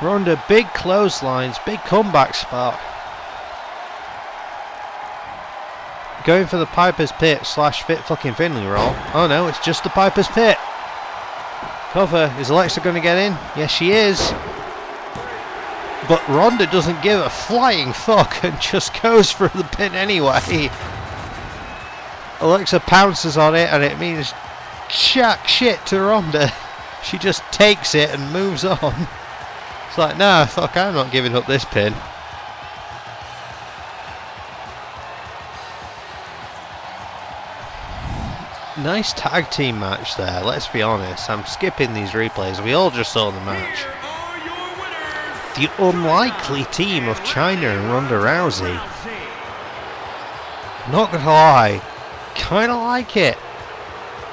Ronda, big clotheslines, big comeback spot. Going for the Piper's Pit / fit fucking Finley roll. Oh no, it's just the Piper's Pit. Cover. Is Alexa going to get in? Yes, she is. But Ronda doesn't give a flying fuck and just goes for the pin anyway. Alexa pounces on it and it means jack shit to Ronda. She just takes it and moves on. It's like, nah, fuck, I'm not giving up this pin. Nice tag team match there, let's be honest. I'm skipping these replays. We all just saw the match. The unlikely team of Chyna and Ronda Rousey. Not gonna lie, kinda like it.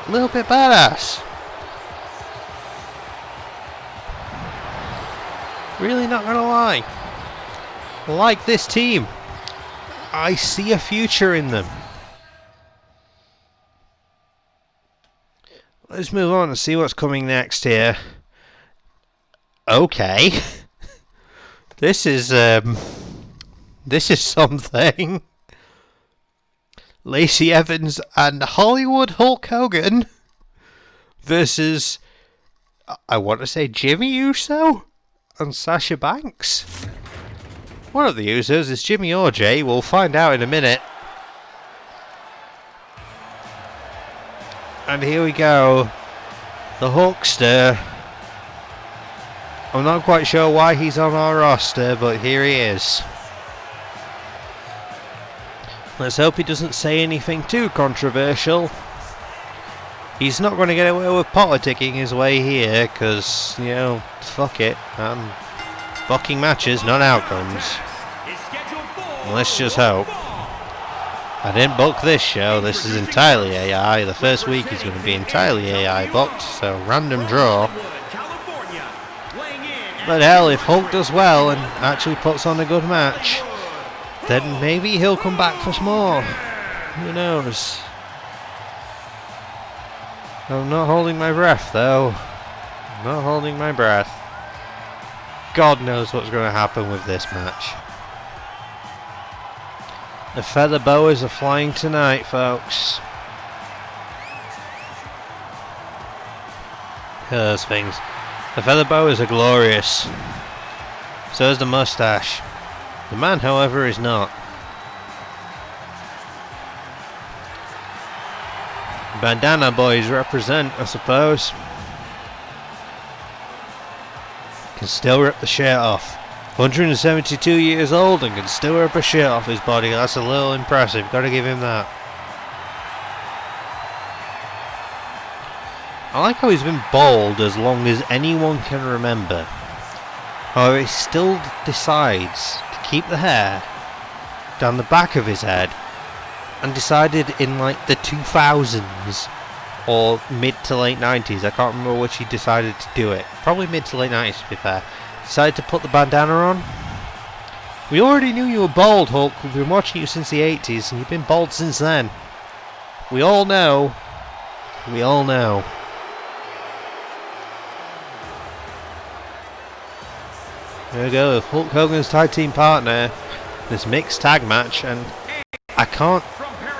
A little bit badass. Really not gonna lie. Like this team. I see a future in them. Let's move on and see what's coming next here. Okay. This is something. Lacey Evans and Hollywood Hulk Hogan versus, I want to say, Jimmy Uso and Sasha Banks. One of the Usos is Jimmy or Jay. We'll find out in a minute. And here we go. The Hulkster. I'm not quite sure why he's on our roster, but here he is. Let's hope he doesn't say anything too controversial. He's not going to get away with politicking his way here, because, you know, fuck it. Fucking matches, not outcomes. Let's just hope. I didn't book this show, this is entirely AI. The first week is going to be entirely AI booked, so random draw. But hell, if Hulk does well and actually puts on a good match, then maybe he'll come back for some more. Who knows? I'm not holding my breath though. I'm not holding my breath. God knows what's going to happen with this match. The feather boas are flying tonight, folks. Those things. The feather boas are glorious. So is the mustache. The man, however, is not. Bandana boys represent, I suppose. Can still rip the shirt off. 172 years old and can still rip a shirt off his body. That's a little impressive. Gotta give him that. I like how he's been bald as long as anyone can remember. However, he still decides to keep the hair down the back of his head, and decided in like the 2000s or mid to late 90s, I can't remember which he decided to do it, probably mid to late 90s to be fair, decided to put the bandana on. We already knew you were bald, Hulk. We've been watching you since the 80s and you've been bald since then. We all know. We all know. There we go, Hulk Hogan's tag team partner, this mixed tag match, and I can't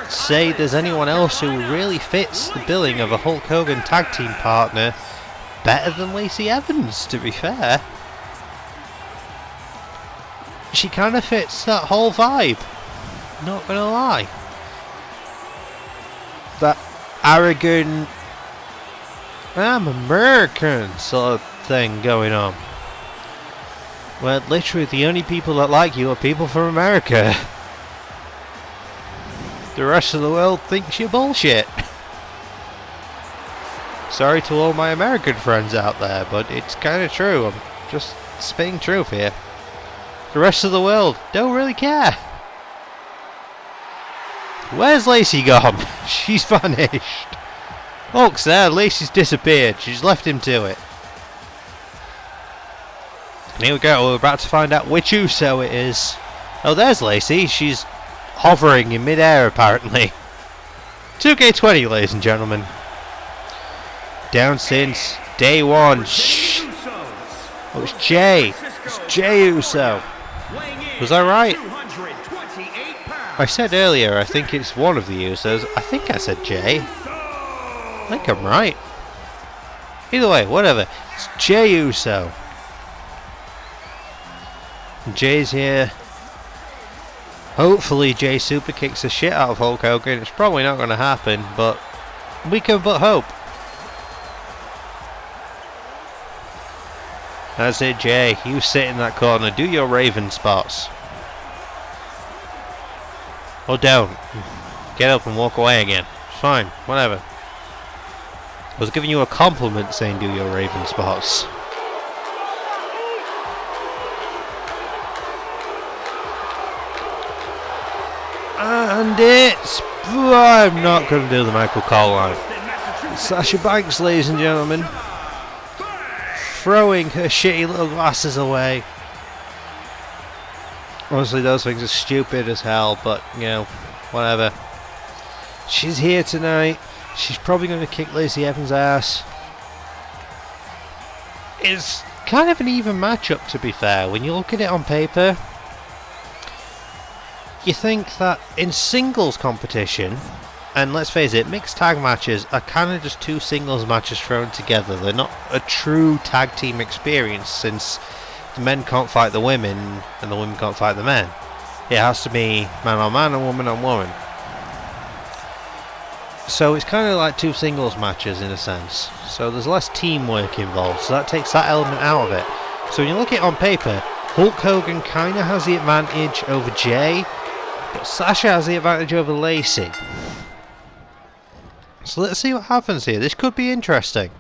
say there's anyone else who really fits the billing of a Hulk Hogan tag team partner better than Lacey Evans, to be fair. She kind of fits that whole vibe, not gonna lie. That arrogant, I'm American sort of thing going on. Well, literally the only people that like you are people from America. The rest of the world thinks you're bullshit. Sorry to all my American friends out there, but it's kind of true. I'm just spitting truth here. The rest of the world don't really care. Where's Lacey gone? She's vanished. Hulk's there, Lacey's disappeared. She's left him to it. And here we go, we're about to find out which Uso it is. Oh, there's Lacey. She's hovering in mid-air, apparently. 2K20, ladies and gentlemen. Down since day one. Shh. Oh, it's Jay. It's Jay Uso. Was I right? I said earlier, I think it's one of the Usos. I think I said Jay. I think I'm right. Either way, whatever. It's Jay Uso. Jay's here. Hopefully Jay super kicks the shit out of Hulk Hogan. It's probably not going to happen, but we can but hope. That's it, Jay. You sit in that corner. Do your Raven spots. Or don't. Get up and walk away again. It's fine. Whatever. I was giving you a compliment saying do your Raven spots. And it's... I'm not going to do the Michael Cole line. Sasha Banks, ladies and gentlemen. Throwing her shitty little glasses away. Honestly, those things are stupid as hell, but, you know, whatever. She's here tonight. She's probably going to kick Lacey Evans' ass. It's kind of an even matchup, to be fair. When you look at it on paper, you think that in singles competition, and let's face it, mixed tag matches are kind of just two singles matches thrown together. They're not a true tag team experience, since the men can't fight the women and the women can't fight the men. It has to be man on man and woman on woman. So it's kind of like two singles matches in a sense. So there's less teamwork involved, so that takes that element out of it. So when you look at it on paper, Hulk Hogan kind of has the advantage over Jay, but Sasha has the advantage over Lacey. So let's see what happens here. This could be interesting.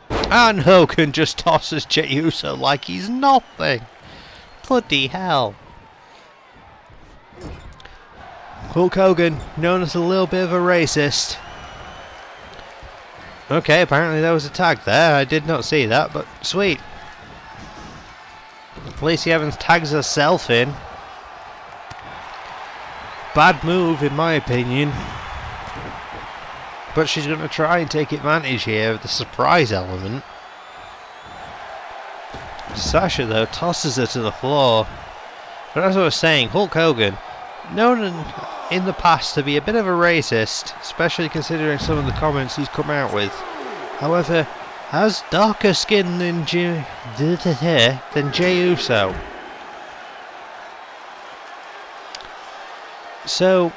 And Hogan just tosses Jey Uso like he's nothing. Bloody hell. Hulk Hogan, known as a little bit of a racist. Okay, apparently there was a tag there. I did not see that, but sweet. Lacey Evans tags herself in. Bad move in my opinion. But she's going to try and take advantage here of the surprise element. Sasha, though, tosses her to the floor. But as I was saying, Hulk Hogan, known in the past to be a bit of a racist, especially considering some of the comments he's come out with. However, has darker skin than Jey Uso. So,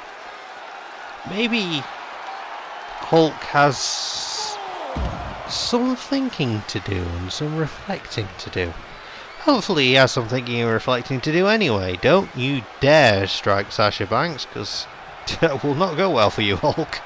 maybe Hulk has some thinking to do and some reflecting to do. Hopefully he has some thinking and reflecting to do anyway. Don't you dare strike Sasha Banks, because that will not go well for you, Hulk.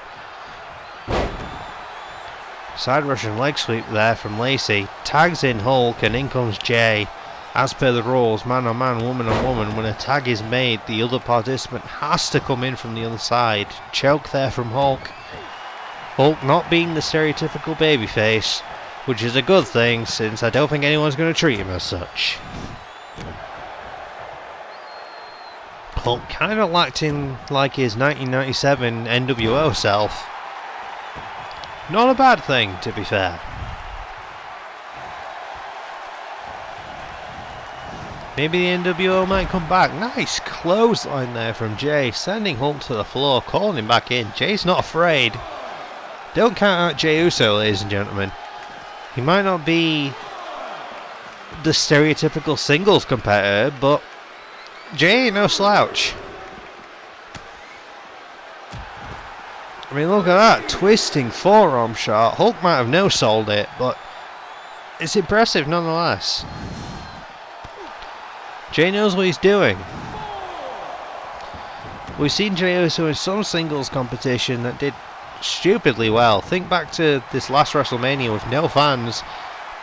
Side Russian leg sweep there from Lacey. Tags in Hulk and in comes Jay. As per the rules, man on man, woman on woman, when a tag is made, the other participant has to come in from the other side. Choke there from Hulk. Hulk not being the stereotypical babyface, which is a good thing since I don't think anyone's going to treat him as such. Hulk kind of acting like his 1997 NWO self. Not a bad thing, to be fair. Maybe the NWO might come back. Nice clothesline there from Jay, sending Hulk to the floor, calling him back in. Jay's not afraid. Don't count out Jey Uso, ladies and gentlemen. He might not be the stereotypical singles competitor, but Jay ain't no slouch. I mean, look at that, twisting forearm shot. Hulk might have no-sold it, but it's impressive nonetheless. Jay knows what he's doing. We've seen Jey Uso in some singles competition that did stupidly well. Think back to this last WrestleMania with no fans.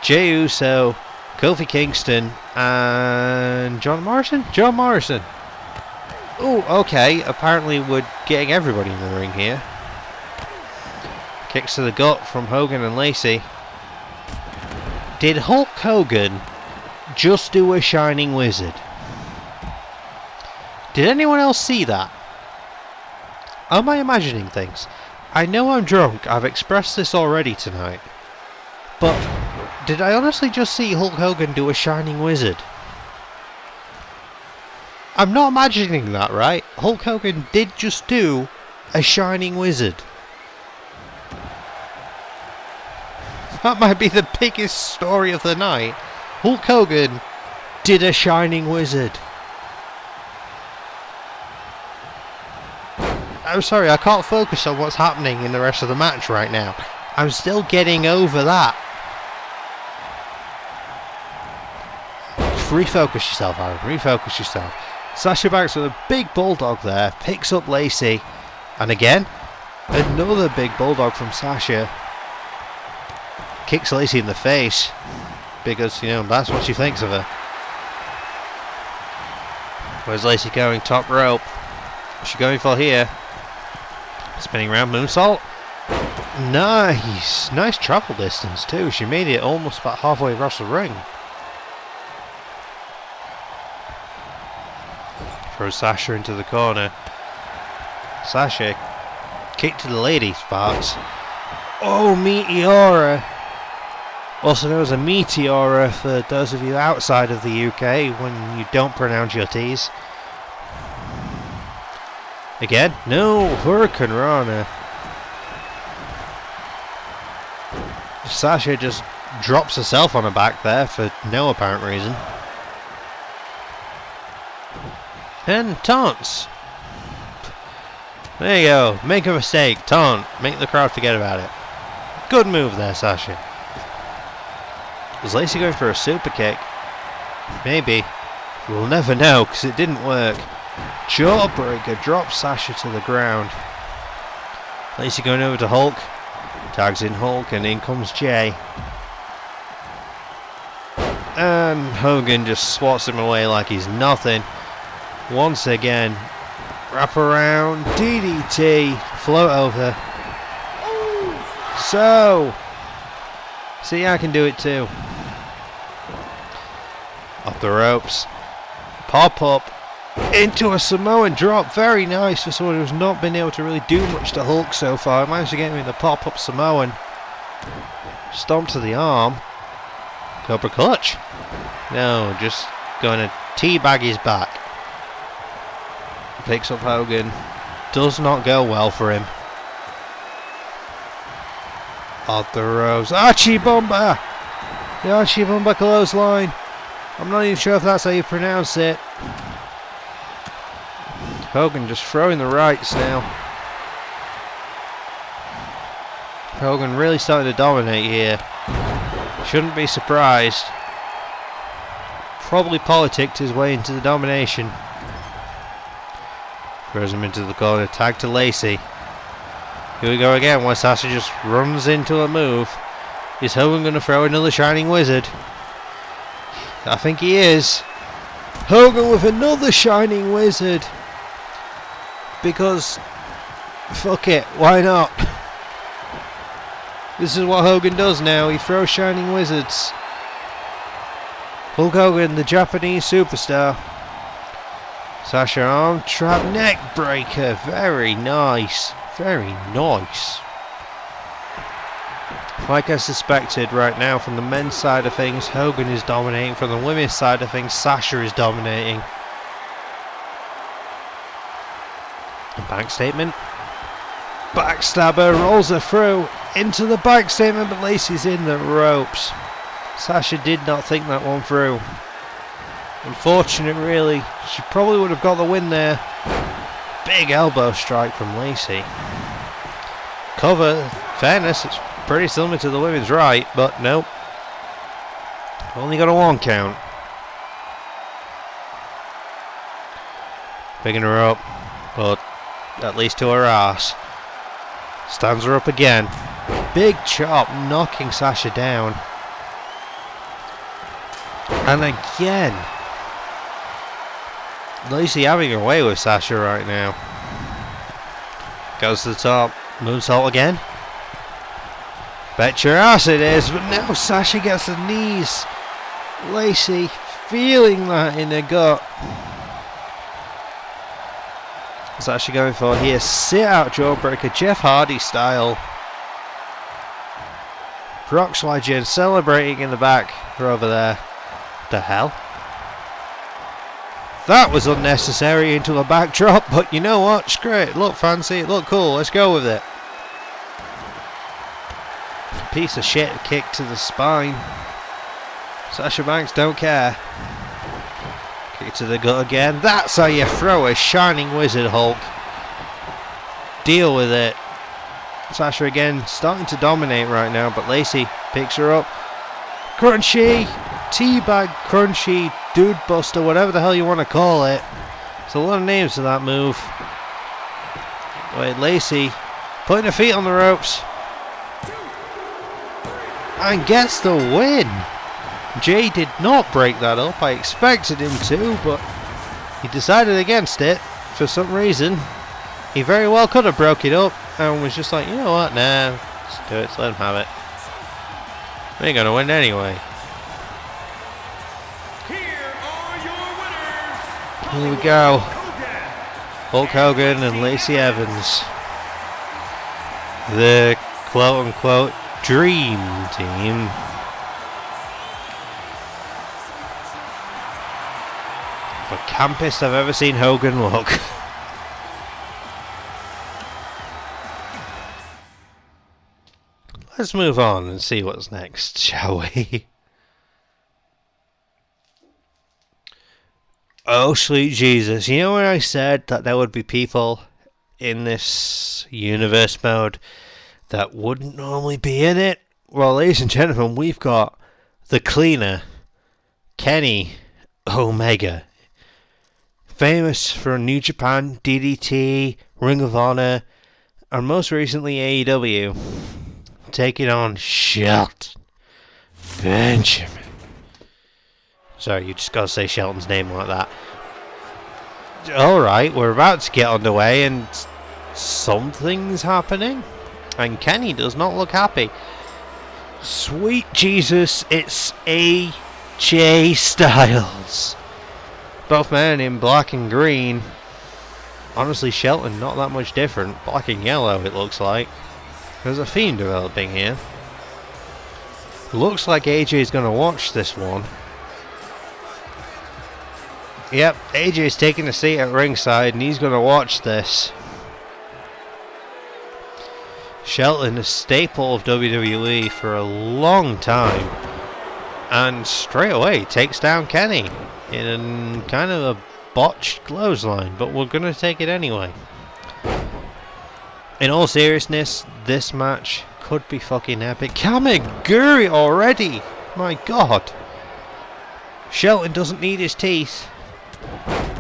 Jey Uso, Kofi Kingston, and John Morrison? John Morrison. Oh, okay. Apparently we're getting everybody in the ring here. Kicks to the gut from Hogan and Lacey. Did Hulk Hogan just do a Shining Wizard? Did anyone else see that? Am I imagining things? I know I'm drunk, I've expressed this already tonight. But did I honestly just see Hulk Hogan do a Shining Wizard? I'm not imagining that, right? Hulk Hogan did just do a Shining Wizard. That might be the biggest story of the night. Hulk Hogan did a Shining Wizard. I'm sorry, I can't focus on what's happening in the rest of the match right now. I'm still getting over that. Refocus yourself, Aaron. Refocus yourself. Sasha Banks with a big bulldog there. Picks up Lacey. And again, another big bulldog from Sasha. Kicks Lacey in the face. Because, you know, that's what she thinks of her. Where's Lacey going? Top rope. What's she going for here? Spinning round moonsault. Nice. Nice travel distance too. She made it almost about halfway across the ring. Throws Sasha into the corner. Sasha kick to the ladies parts. Oh, Meteora. Also known as a Meteora for those of you outside of the UK when you don't pronounce your T's. Again, no, Hurricane Rana. Sasha just drops herself on her back there for no apparent reason. And taunts. There you go, make a mistake, taunt, make the crowd forget about it. Good move there, Sasha. Was Lacey going for a super kick? Maybe. We'll never know because it didn't work. Jawbreaker drops Sasha to the ground. Lacey going over to Hulk. Tags in Hulk and in comes Jay. And Hogan just swats him away like he's nothing. Once again. Wrap around. DDT. Float over. So. See, I can do it too. Off the ropes. Pop up. Into a Samoan drop. Very nice for someone who's not been able to really do much to Hulk so far. Managed to get him in the pop-up Samoan. Stomp to the arm. Cobra clutch. No, just going to teabag his back. Picks up Hogan. Does not go well for him. Off the ropes. Archie Bomber! The Archie Bomber clothesline. I'm not even sure if that's how you pronounce it. Hogan just throwing the rights now. Hogan really starting to dominate here. Shouldn't be surprised. Probably politicked his way into the domination. Throws him into the corner. Tag to Lacey. Here we go again, where Sasha just runs into a move. Is Hogan going to throw another Shining Wizard? I think he is. Hogan with another Shining Wizard. Because, fuck it, why not? This is what Hogan does now, he throws Shining Wizards. Hulk Hogan, the Japanese superstar. Sasha arm trap neck breaker, very nice. Very nice. Like I suspected, right now from the men's side of things, Hogan is dominating. From the women's side of things, Sasha is dominating. A back statement. Backstabber rolls her through into the back statement, but Lacey's in the ropes. Sasha did not think that one through. Unfortunate, really. She probably would have got the win there. Big elbow strike from Lacey. Cover, fairness, it's pretty similar to the women's right, but nope. Only got a 1 count. Picking her up, but at least to her ass. Stands her up again. Big chop, knocking Sasha down. And again. Lacey having her way with Sasha right now. Goes to the top. Moonsault again. Bet your ass it is. But now Sasha gets the knees. Lacey feeling that in her gut. Sasha going for here. Sit out jawbreaker. Jeff Hardy style. Brock Slidgen celebrating in the back. They're over there. What the hell? That was unnecessary into a backdrop, but you know what? Screw it. It looked fancy. It looked cool. Let's go with it. Piece of shit kick to the spine. Sasha Banks don't care. Kick to the gut again. That's how you throw a Shining Wizard, Hulk. Deal with it. Sasha again starting to dominate right now, but Lacey picks her up. Crunchy. Teabag, crunchy, dude buster, whatever the hell you want to call it. There's a lot of names to that move. Wait, Lacey putting her feet on the ropes. And gets the win. Jay did not break that up. I expected him to, but he decided against it for some reason. He very well could have broke it up and was just like, you know what, nah, let's do it, let's let him have it. We ain't gonna win anyway. Here we go. Hulk Hogan and Lacey Evans. The quote-unquote dream team. The campest I've ever seen Hogan look. Let's move on and see what's next, shall we? Oh, sweet Jesus. You know when I said that there would be people in this universe mode that wouldn't normally be in it? Well, ladies and gentlemen, we've got the cleaner, Kenny Omega. Famous for New Japan, DDT, Ring of Honor, and most recently AEW. Taking on Shelton Benjamin. Sorry, you just gotta say Shelton's name like that. Alright, we're about to get underway and something's happening. And Kenny does not look happy. Sweet Jesus, it's AJ Styles. Both men in black and green. Honestly, Shelton not that much different. Black and yellow it looks like. There's a theme developing here. Looks like AJ's gonna watch this one. Yep, AJ's taking a seat at ringside and he's going to watch this. Shelton, a staple of WWE for a long time. And straight away takes down Kenny in kind of a botched clothesline, but we're going to take it anyway. In all seriousness, this match could be fucking epic. Kamiguri already! My god. Shelton doesn't need his teeth.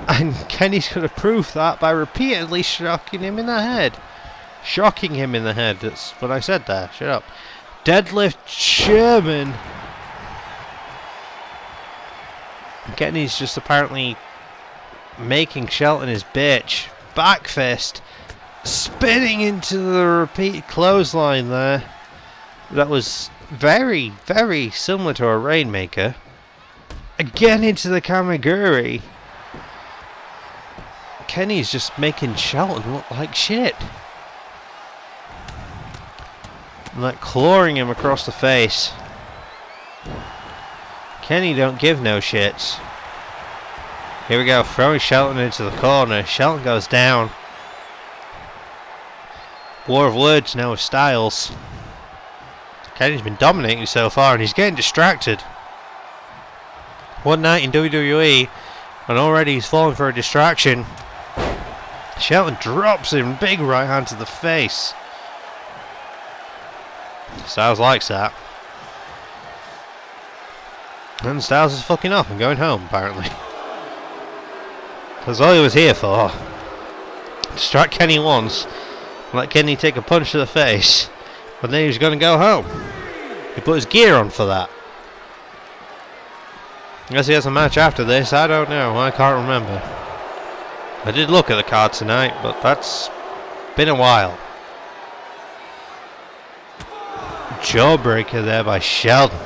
And Kenny's going to prove that by repeatedly shocking him in the head. Shocking him in the head. That's what I said there. Shut up. Deadlift Sherman. Kenny's just apparently making Shelton his bitch. Back fist. Spinning into the repeated clothesline there. That was very, very similar to a Rainmaker. Again into the Kamiguri. Kenny's just making Shelton look like shit. And like clawing him across the face. Kenny don't give no shits. Here we go, throwing Shelton into the corner. Shelton goes down. War of words now with Styles. Kenny's been dominating so far and he's getting distracted. One night in WWE and already he's falling for a distraction. Shelton drops him, big right hand to the face. Styles likes that. And Styles is fucking off and going home apparently. That's all he was here for. Distract Kenny once, let Kenny take a punch to the face, but then he was going to go home. He put his gear on for that. I guess he has a match after this, I don't know, I can't remember. I did look at the card tonight, but that's been a while. Jawbreaker there by Shelton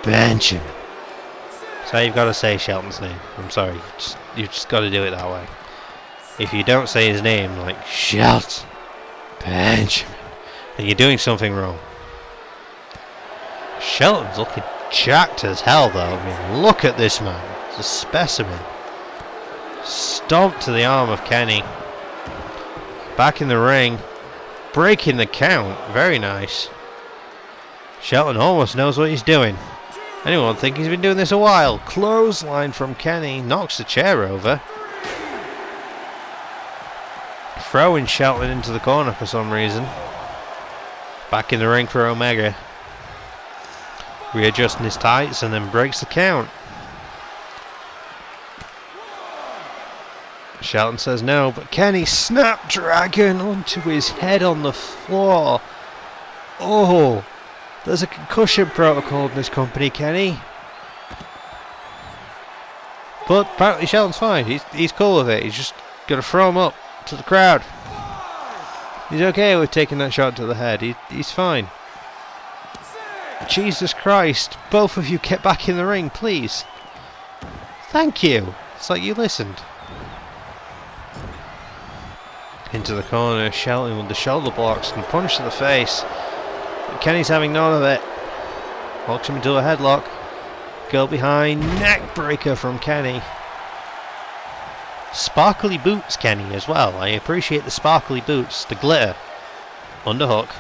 Benjamin. So you've got to say Shelton's name. I'm sorry, you've just got to do it that way. If you don't say his name, like Shelton Benjamin, then you're doing something wrong. Shelton's looking jacked as hell though. I mean, look at this man. It's a specimen. Stomp to the arm of Kenny. Back in the ring. Breaking the count. Very nice. Shelton almost knows what he's doing. Anyone would think he's been doing this a while. Clothesline from Kenny. Knocks the chair over. Throwing Shelton into the corner for some reason. Back in the ring for Omega. Readjusting his tights and then breaks the count. Shelton says no, but Kenny snapdragon onto his head on the floor. Oh, there's a concussion protocol in this company, Kenny. But apparently Shelton's fine. He's cool with it. He's just gonna throw him up to the crowd. He's okay with taking that shot to the head. He's fine. Jesus Christ! Both of you get back in the ring, please. Thank you. It's like you listened. Into the corner, Shelton with the shoulder blocks and punch to the face. But Kenny's having none of it. Locks him into a headlock. Go behind, neck breaker from Kenny. Sparkly boots, Kenny, as well. I appreciate the sparkly boots, the glitter. Underhook,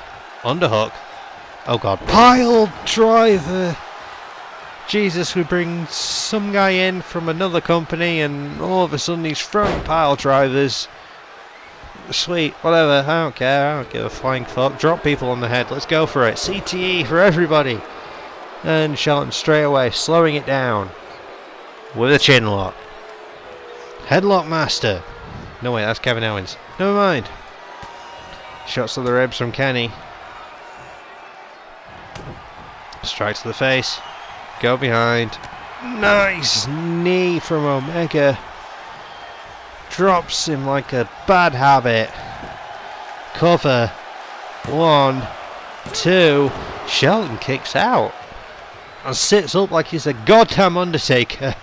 underhook. Oh god, pile driver. Jesus, we bring some guy in from another company and all of a sudden he's throwing pile drivers. Sweet, whatever, I don't care, I don't give a flying fuck. Drop people on the head, let's go for it. CTE for everybody. And Shelton straight away, slowing it down. With a chin lock. Headlock master. No wait, that's Kevin Owens. Never mind. Shots to the ribs from Kenny. Strike to the face. Go behind. Nice knee from Omega. Drops him like a bad habit. Cover. 1, 2. Shelton kicks out. And sits up like he's a goddamn Undertaker.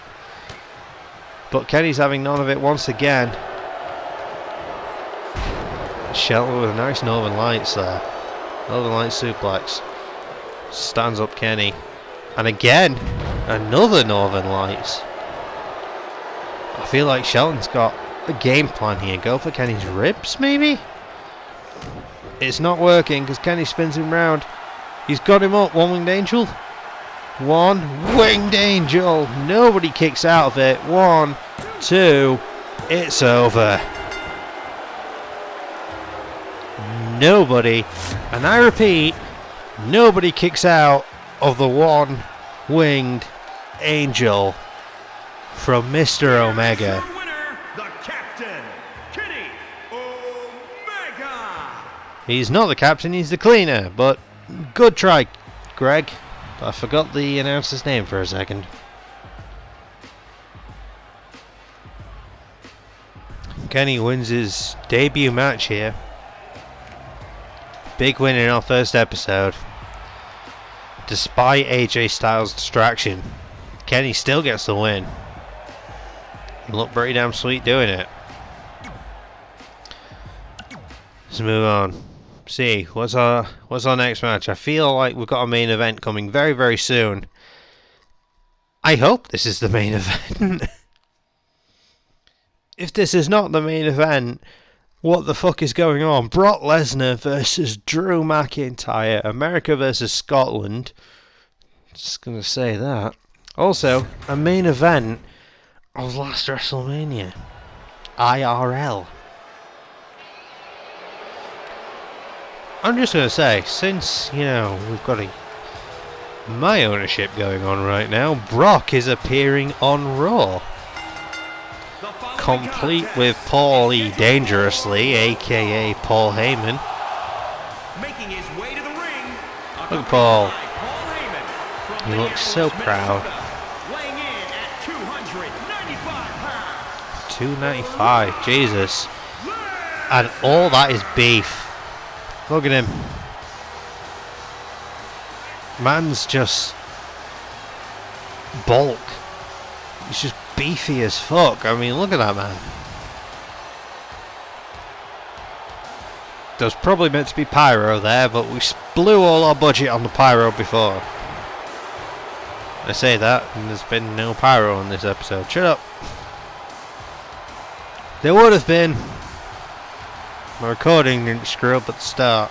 But Kenny's having none of it once again. Shelton with a nice Northern Lights there. Northern Lights suplex. Stands up Kenny. And again, another Northern Lights. I feel like Shelton's got a game plan here. Go for Kenny's ribs, maybe? It's not working because Kenny spins him round. He's got him up. One winged angel. One winged angel. Nobody kicks out of it. 1, 2. It's over. Nobody, and I repeat, Nobody kicks out of the one-winged angel from Mr. Omega. Winner, the captain, Kenny Omega. He's not the captain, he's the cleaner, but good try, Greg. I forgot the announcer's name for a second. Kenny wins his debut match here. Big win in our first episode. Despite AJ Styles' distraction, Kenny still gets the win. He looked pretty damn sweet doing it. Let's move on. See, what's our next match? I feel like we've got a main event coming very, very soon. I hope this is the main event. If this is not the main event, what the fuck is going on? Brock Lesnar versus Drew McIntyre. America versus Scotland. Just gonna say that. Also, a main event of last WrestleMania. IRL. I'm just gonna say, since, you know, we've got my ownership going on right now, Brock is appearing on Raw. Complete with Paulie Dangerously, aka Paul Heyman. Making his way to the ring. Look at Paul. Paul Heyman from He looks so proud. Weighing in at 295 pounds. 295, Jesus. And all that is beef. Look at him. Man's just bulk. He's just beefy as fuck. I mean, look at that man. There's probably meant to be pyro there, but we blew all our budget on the pyro before. I say that, and there's been no pyro on this episode. Shut up. There would have been. My recording didn't screw up at the start.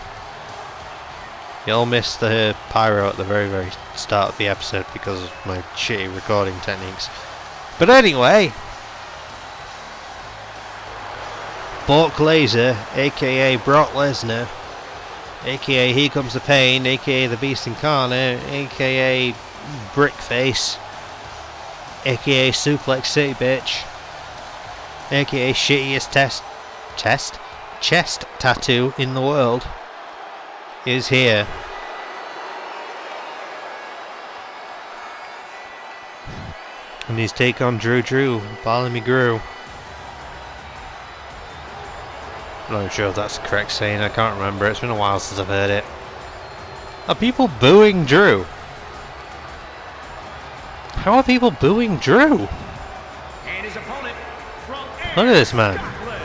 You'll miss the pyro at the very, very start of the episode because of my shitty recording techniques. But anyway, Bork Laser, aka Brock Lesnar, aka Here Comes the Pain, aka The Beast Incarnate, aka Brickface, aka Suplex City Bitch, aka shittiest chest tattoo in the world, is here. And his take on Drew, Bartholomew Grew. I'm not sure if that's the correct saying, I can't remember, it's been a while since I've heard it. Are people booing Drew? How are people booing Drew? And his opponent from Look at this man. Scotland,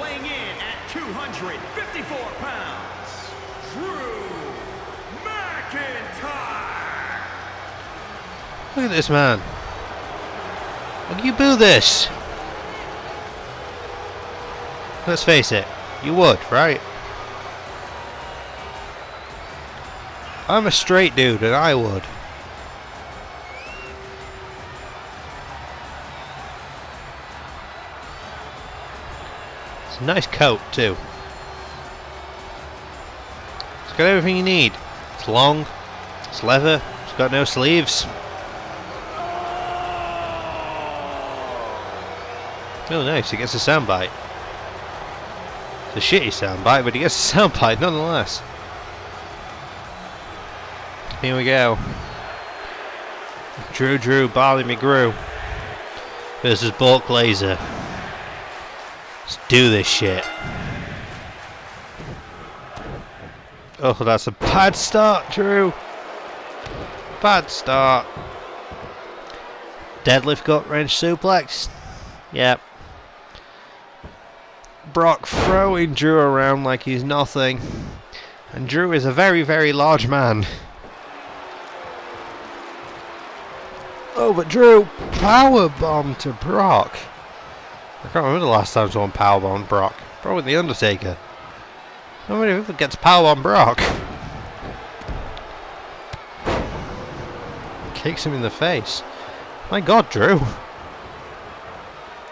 weighing in at 254 pounds, Drew McIntyre. Look at this man. Look, you boo this. Let's face it, you would, right? I'm a straight dude and I would. It's a nice coat too. It's got everything you need. It's long, it's leather, it's got no sleeves. Oh nice, he gets a soundbite. It's a shitty soundbite, but he gets a soundbite nonetheless. Here we go. Drew, Bartholomew Grew versus Bork Laser. Let's do this shit. Oh, that's a bad start, Drew. Bad start. Deadlift gut wrench suplex. Yep. Brock throwing Drew around like he's nothing. And Drew is a very, very large man. Oh, but Drew powerbomb to Brock. I can't remember the last time someone powerbombed Brock. Probably The Undertaker. Nobody ever gets powerbomb Brock. Kicks him in the face. My God, Drew. What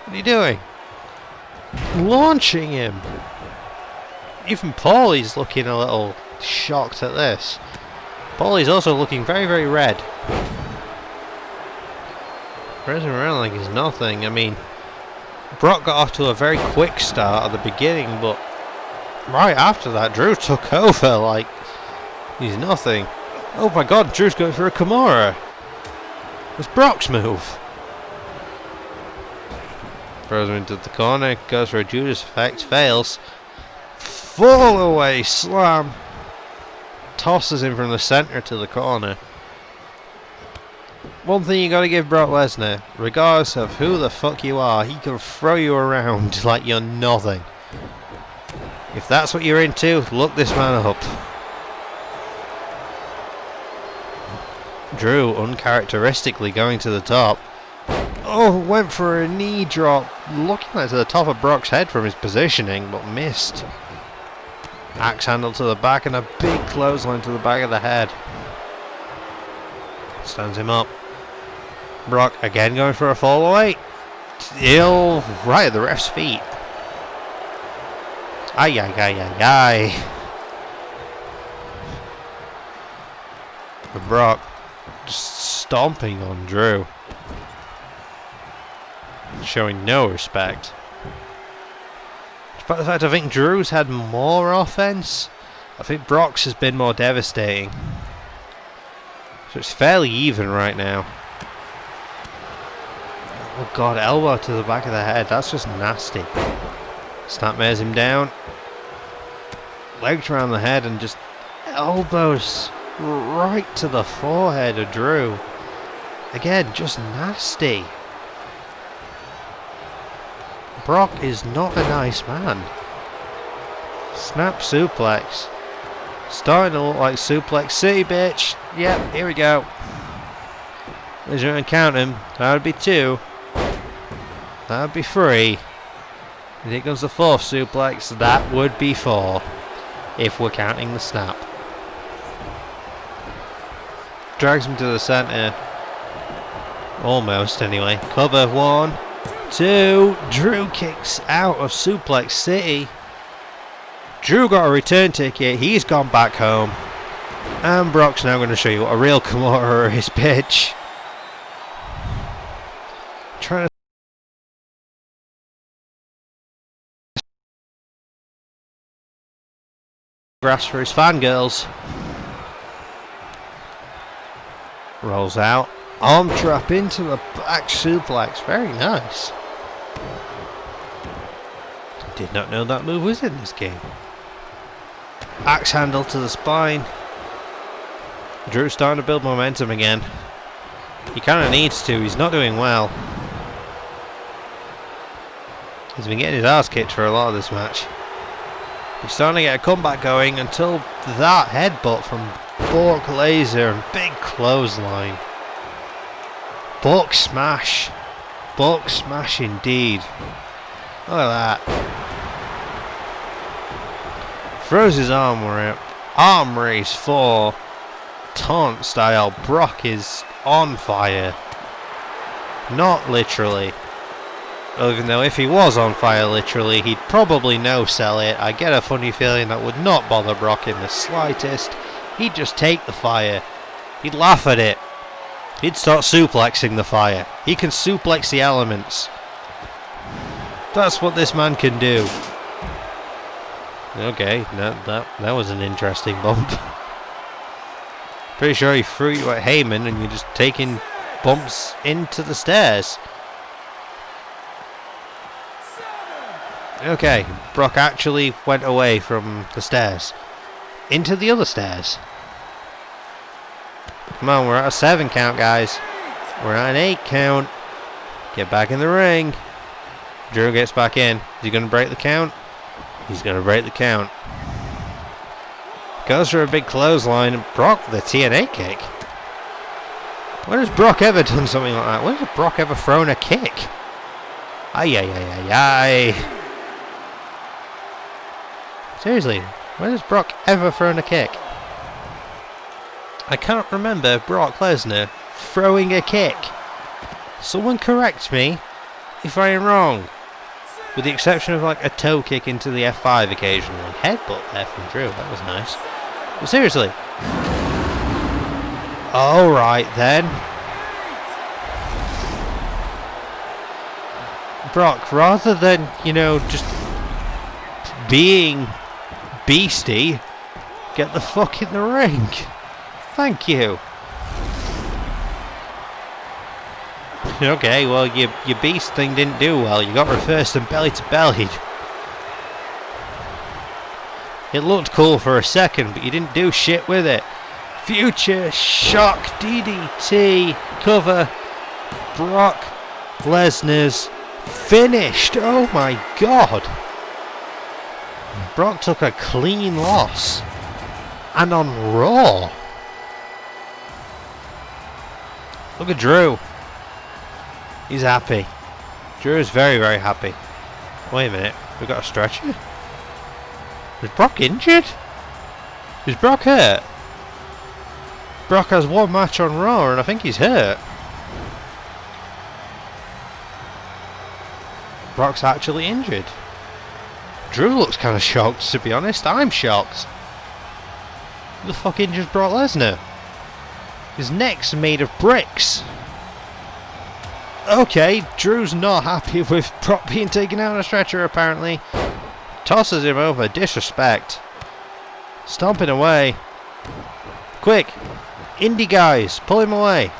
are you doing? Launching him. Even Paulie's looking a little shocked at this. Paulie's also looking very, very red. Running around like he's nothing. I mean, Brock got off to a very quick start at the beginning, but right after that, Drew took over like he's nothing. Oh my god, Drew's going for a Kimura. It's Brock's move. Throws him into the corner, goes for a Judas effect, fails. Fall away slam. Tosses him from the center to the corner. One thing you gotta give Brock Lesnar, regardless of who the fuck you are, he can throw you around like you're nothing. If that's what you're into, look this man up. Drew uncharacteristically going to the top. Oh, went for a knee drop, looking like to the top of Brock's head from his positioning, but missed. Axe handle to the back and a big clothesline to the back of the head. Stands him up. Brock again going for a fall away. Still right at the ref's feet. Ay, ay, ay, ay, ay. But Brock just stomping on Drew. Showing no respect. Despite the fact I think Drew's had more offense, I think Brock's has been more devastating. So it's fairly even right now. Oh god, elbow to the back of the head. That's just nasty. Snapmares him down. Legs around the head and just elbows right to the forehead of Drew. Again, just nasty. Brock is not a nice man. Snap suplex. Starting to look like Suplex City, bitch. Yep, here we go. As you can count him, that would be 2. That would be 3. And here comes the 4th suplex. That would be 4. If we're counting the snap. Drags him to the center. Almost, anyway. Cover 1, 2. Drew kicks out of Suplex City. Drew got a return ticket. He's gone back home. And Brock's now going to show you what a real Kimura is, bitch. Trying to grass for his fangirls. Rolls out. Arm trap into the back suplex. Very nice. Did not know that move was in this game. Axe handle to the spine. Drew's starting to build momentum again. He kind of needs to. He's not doing well. He's been getting his ass kicked for a lot of this match. He's starting to get a comeback going until that headbutt from Bork Laser and big clothesline. Bork smash. Bork smash indeed. Look at that. Throws his arm up. Arm raise 4. Taunt style. Brock is on fire. Not literally. Even though if he was on fire literally, he'd probably no-sell it. I get a funny feeling that would not bother Brock in the slightest. He'd just take the fire. He'd laugh at it. He'd start suplexing the fire. He can suplex the elements. That's what this man can do. Okay, that was an interesting bump. Pretty sure he threw you at Heyman and you're just taking bumps into the stairs. Okay, Brock actually went away from the stairs. Into the other stairs. Come on, we're at a 7 count, guys. We're at an 8 count. Get back in the ring. Drew gets back in. Is he going to break the count? He's going to break the count. Goes for a big clothesline. Brock the TNA kick. When has Brock ever done something like that? When has Brock ever thrown a kick? Ay, ay, ay, ay, ay. Seriously, when has Brock ever thrown a kick? I can't remember Brock Lesnar throwing a kick. Someone correct me if I am wrong. With the exception of like a toe kick into the F5 occasionally. Headbutt there from Drew, that was nice. But seriously, Alright then. Brock, rather than, you know, just being beastie, get the fuck in the ring. Thank you. Okay, well, your beast thing didn't do well. You got reversed and belly to belly. It looked cool for a second, but you didn't do shit with it. Future Shock DDT cover. Brock Lesnar's finished. Oh my god. Brock took a clean loss. And on Raw. Look at Drew. He's happy. Drew is very, very happy. Wait a minute. We've got a stretcher? Is Brock injured? Is Brock hurt? Brock has one match on Raw and I think he's hurt. Brock's actually injured. Drew looks kind of shocked, to be honest. I'm shocked. Who the fuck injured Brock Lesnar? His neck's made of bricks. Okay, Drew's not happy with Brock being taken out on a stretcher apparently. Tosses him over, disrespect. Stomping away. Quick, indie guys, pull him away.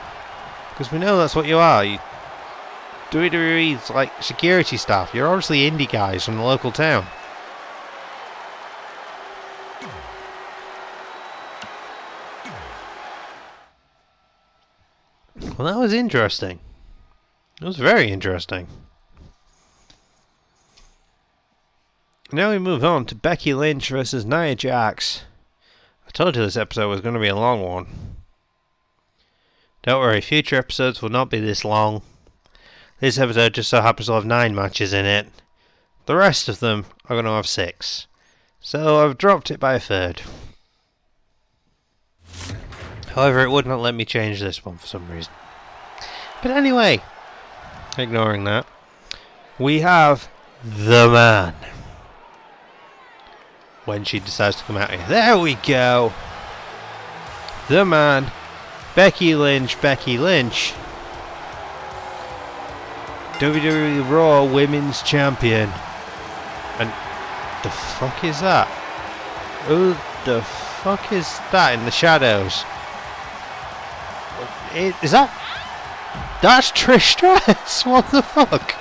Because we know that's what you are. WWE's like security staff. You're obviously indie guys from the local town. Well, that was interesting. It was very interesting. Now we move on to Becky Lynch versus Nia Jax. I told you this episode was going to be a long one. Don't worry, future episodes will not be this long. This episode just so happens to have 9 matches in it. The rest of them are going to have 6. So I've dropped it by a third. However, it would not let me change this one for some reason. But anyway, ignoring that, we have the man. When she decides to come out here. There we go. The man. Becky Lynch. Becky Lynch. WWE Raw Women's Champion. And the fuck is that? Who the fuck is that in the shadows? Is that... That's Trish Stratus? What the fuck?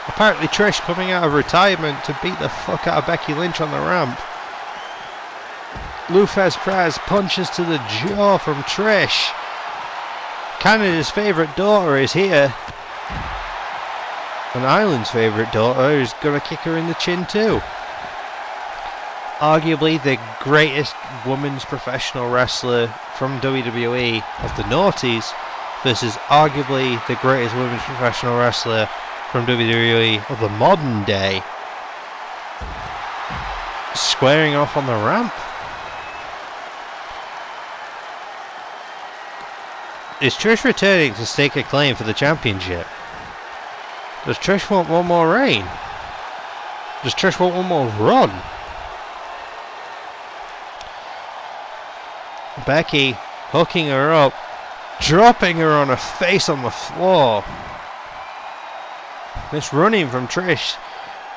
Apparently Trish coming out of retirement to beat the fuck out of Becky Lynch on the ramp. Lou Thesz Perez punches to the jaw from Trish. Canada's favourite daughter is here. And Ireland's favourite daughter is going to kick her in the chin too. Arguably the greatest women's professional wrestler from WWE of the noughties versus arguably the greatest women's professional wrestler from WWE of the modern day. Squaring off on the ramp. Is Trish returning to stake a claim for the championship? Does Trish want one more reign? Does Trish want one more run? Becky hooking her up, dropping her on her face on the floor. This running from Trish,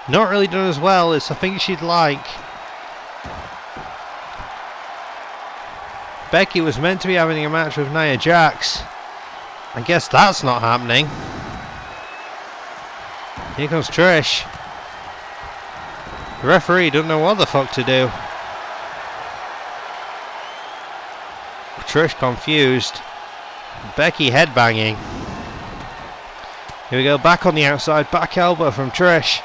not really done as well as I think she'd like. Becky was meant to be having a match with Nia Jax. I guess that's not happening. Here comes Trish. The referee doesn't know what the fuck to do. Trish confused. Becky headbanging. Here we go, back on the outside, back elbow from Trish.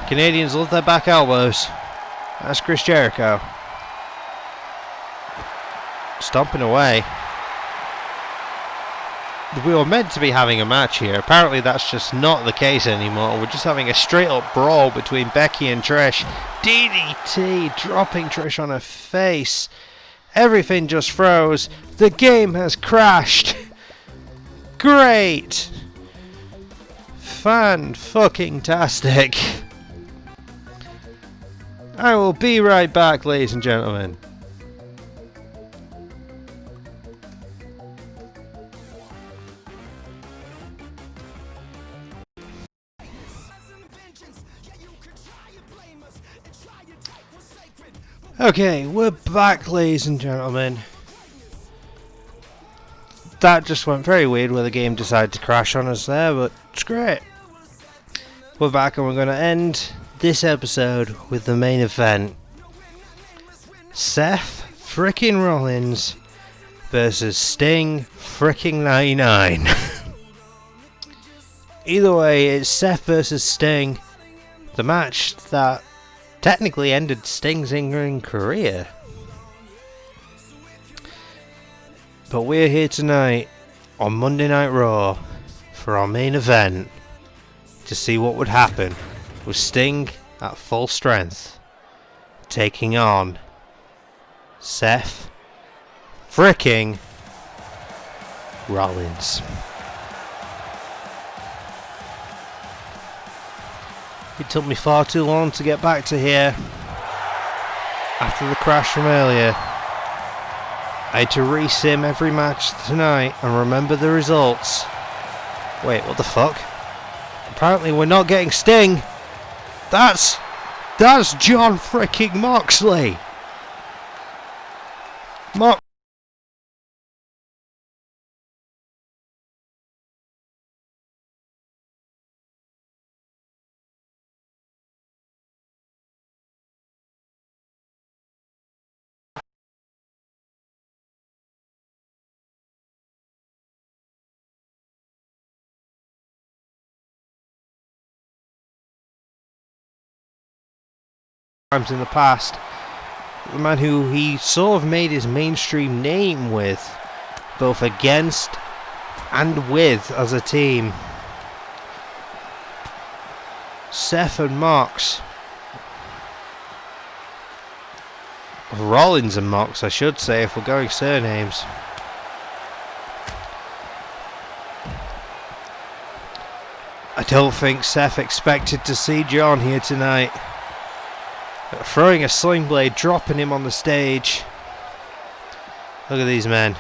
Canadians love their back elbows. That's Chris Jericho. Stomping away. We were meant to be having a match here. Apparently that's just not the case anymore. We're just having a straight up brawl between Becky and Trish. DDT, dropping Trish on her face. Everything just froze. The game has crashed. Great. Fan-fucking-tastic. I will be right back, ladies and gentlemen. Okay, we're back, ladies and gentlemen. That just went very weird where the game decided to crash on us there, but it's great. We're back and we're going to end this episode with the main event. Seth frickin' Rollins versus Sting frickin' 99. Either way, it's Seth versus Sting. The match that technically ended Sting's in-ring career. But we're here tonight on Monday Night Raw for our main event to see what would happen with Sting at full strength taking on Seth fricking Rollins. It took me far too long to get back to here after the crash from earlier. I had to re-sim every match tonight and remember the results. Wait, what the fuck? Apparently we're not getting Sting. That's John fricking Moxley. Times in the past, the man who he sort of made his mainstream name with, both against and with as a team. Seth and Mox. Rollins and Mox, I should say, if we're going surnames. I don't think Seth expected to see John here tonight. Throwing a sling blade, dropping him on the stage. Look at these men.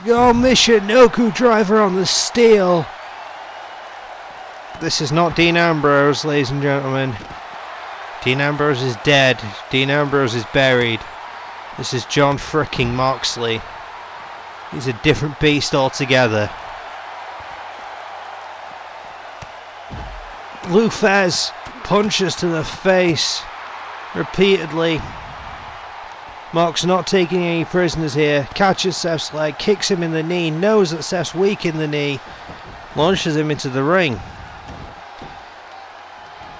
Oh, Michinoku driver on the steel. This is not Dean Ambrose, ladies and gentlemen. Dean Ambrose is dead. Dean Ambrose is buried. This is John fricking Moxley. He's a different beast altogether. Lou Fez punches to the face repeatedly. Mox not taking any prisoners here. Catches Seth's leg, kicks him in the knee, knows that Seth's weak in the knee, launches him into the ring.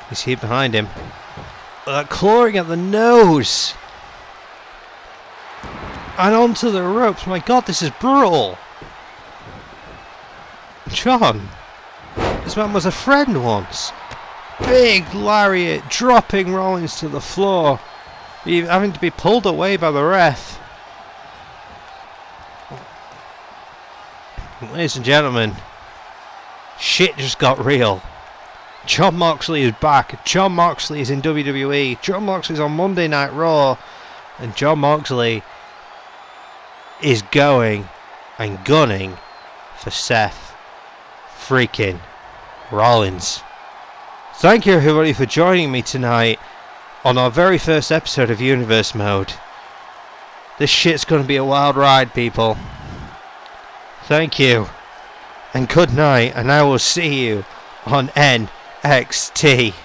He's here behind him. That clawing at the nose. And onto the ropes. My god, this is brutal. John. This man was a friend once. Big lariat dropping Rollins to the floor. Having to be pulled away by the ref. Ladies and gentlemen, shit just got real. John Moxley is back. John Moxley is in WWE. John Moxley is on Monday Night Raw. And John Moxley is going and gunning for Seth freaking Rollins. Thank you everybody for joining me tonight on our very first episode of Universe Mode. This shit's going to be a wild ride, people. Thank you and good night, and I will see you on NXT.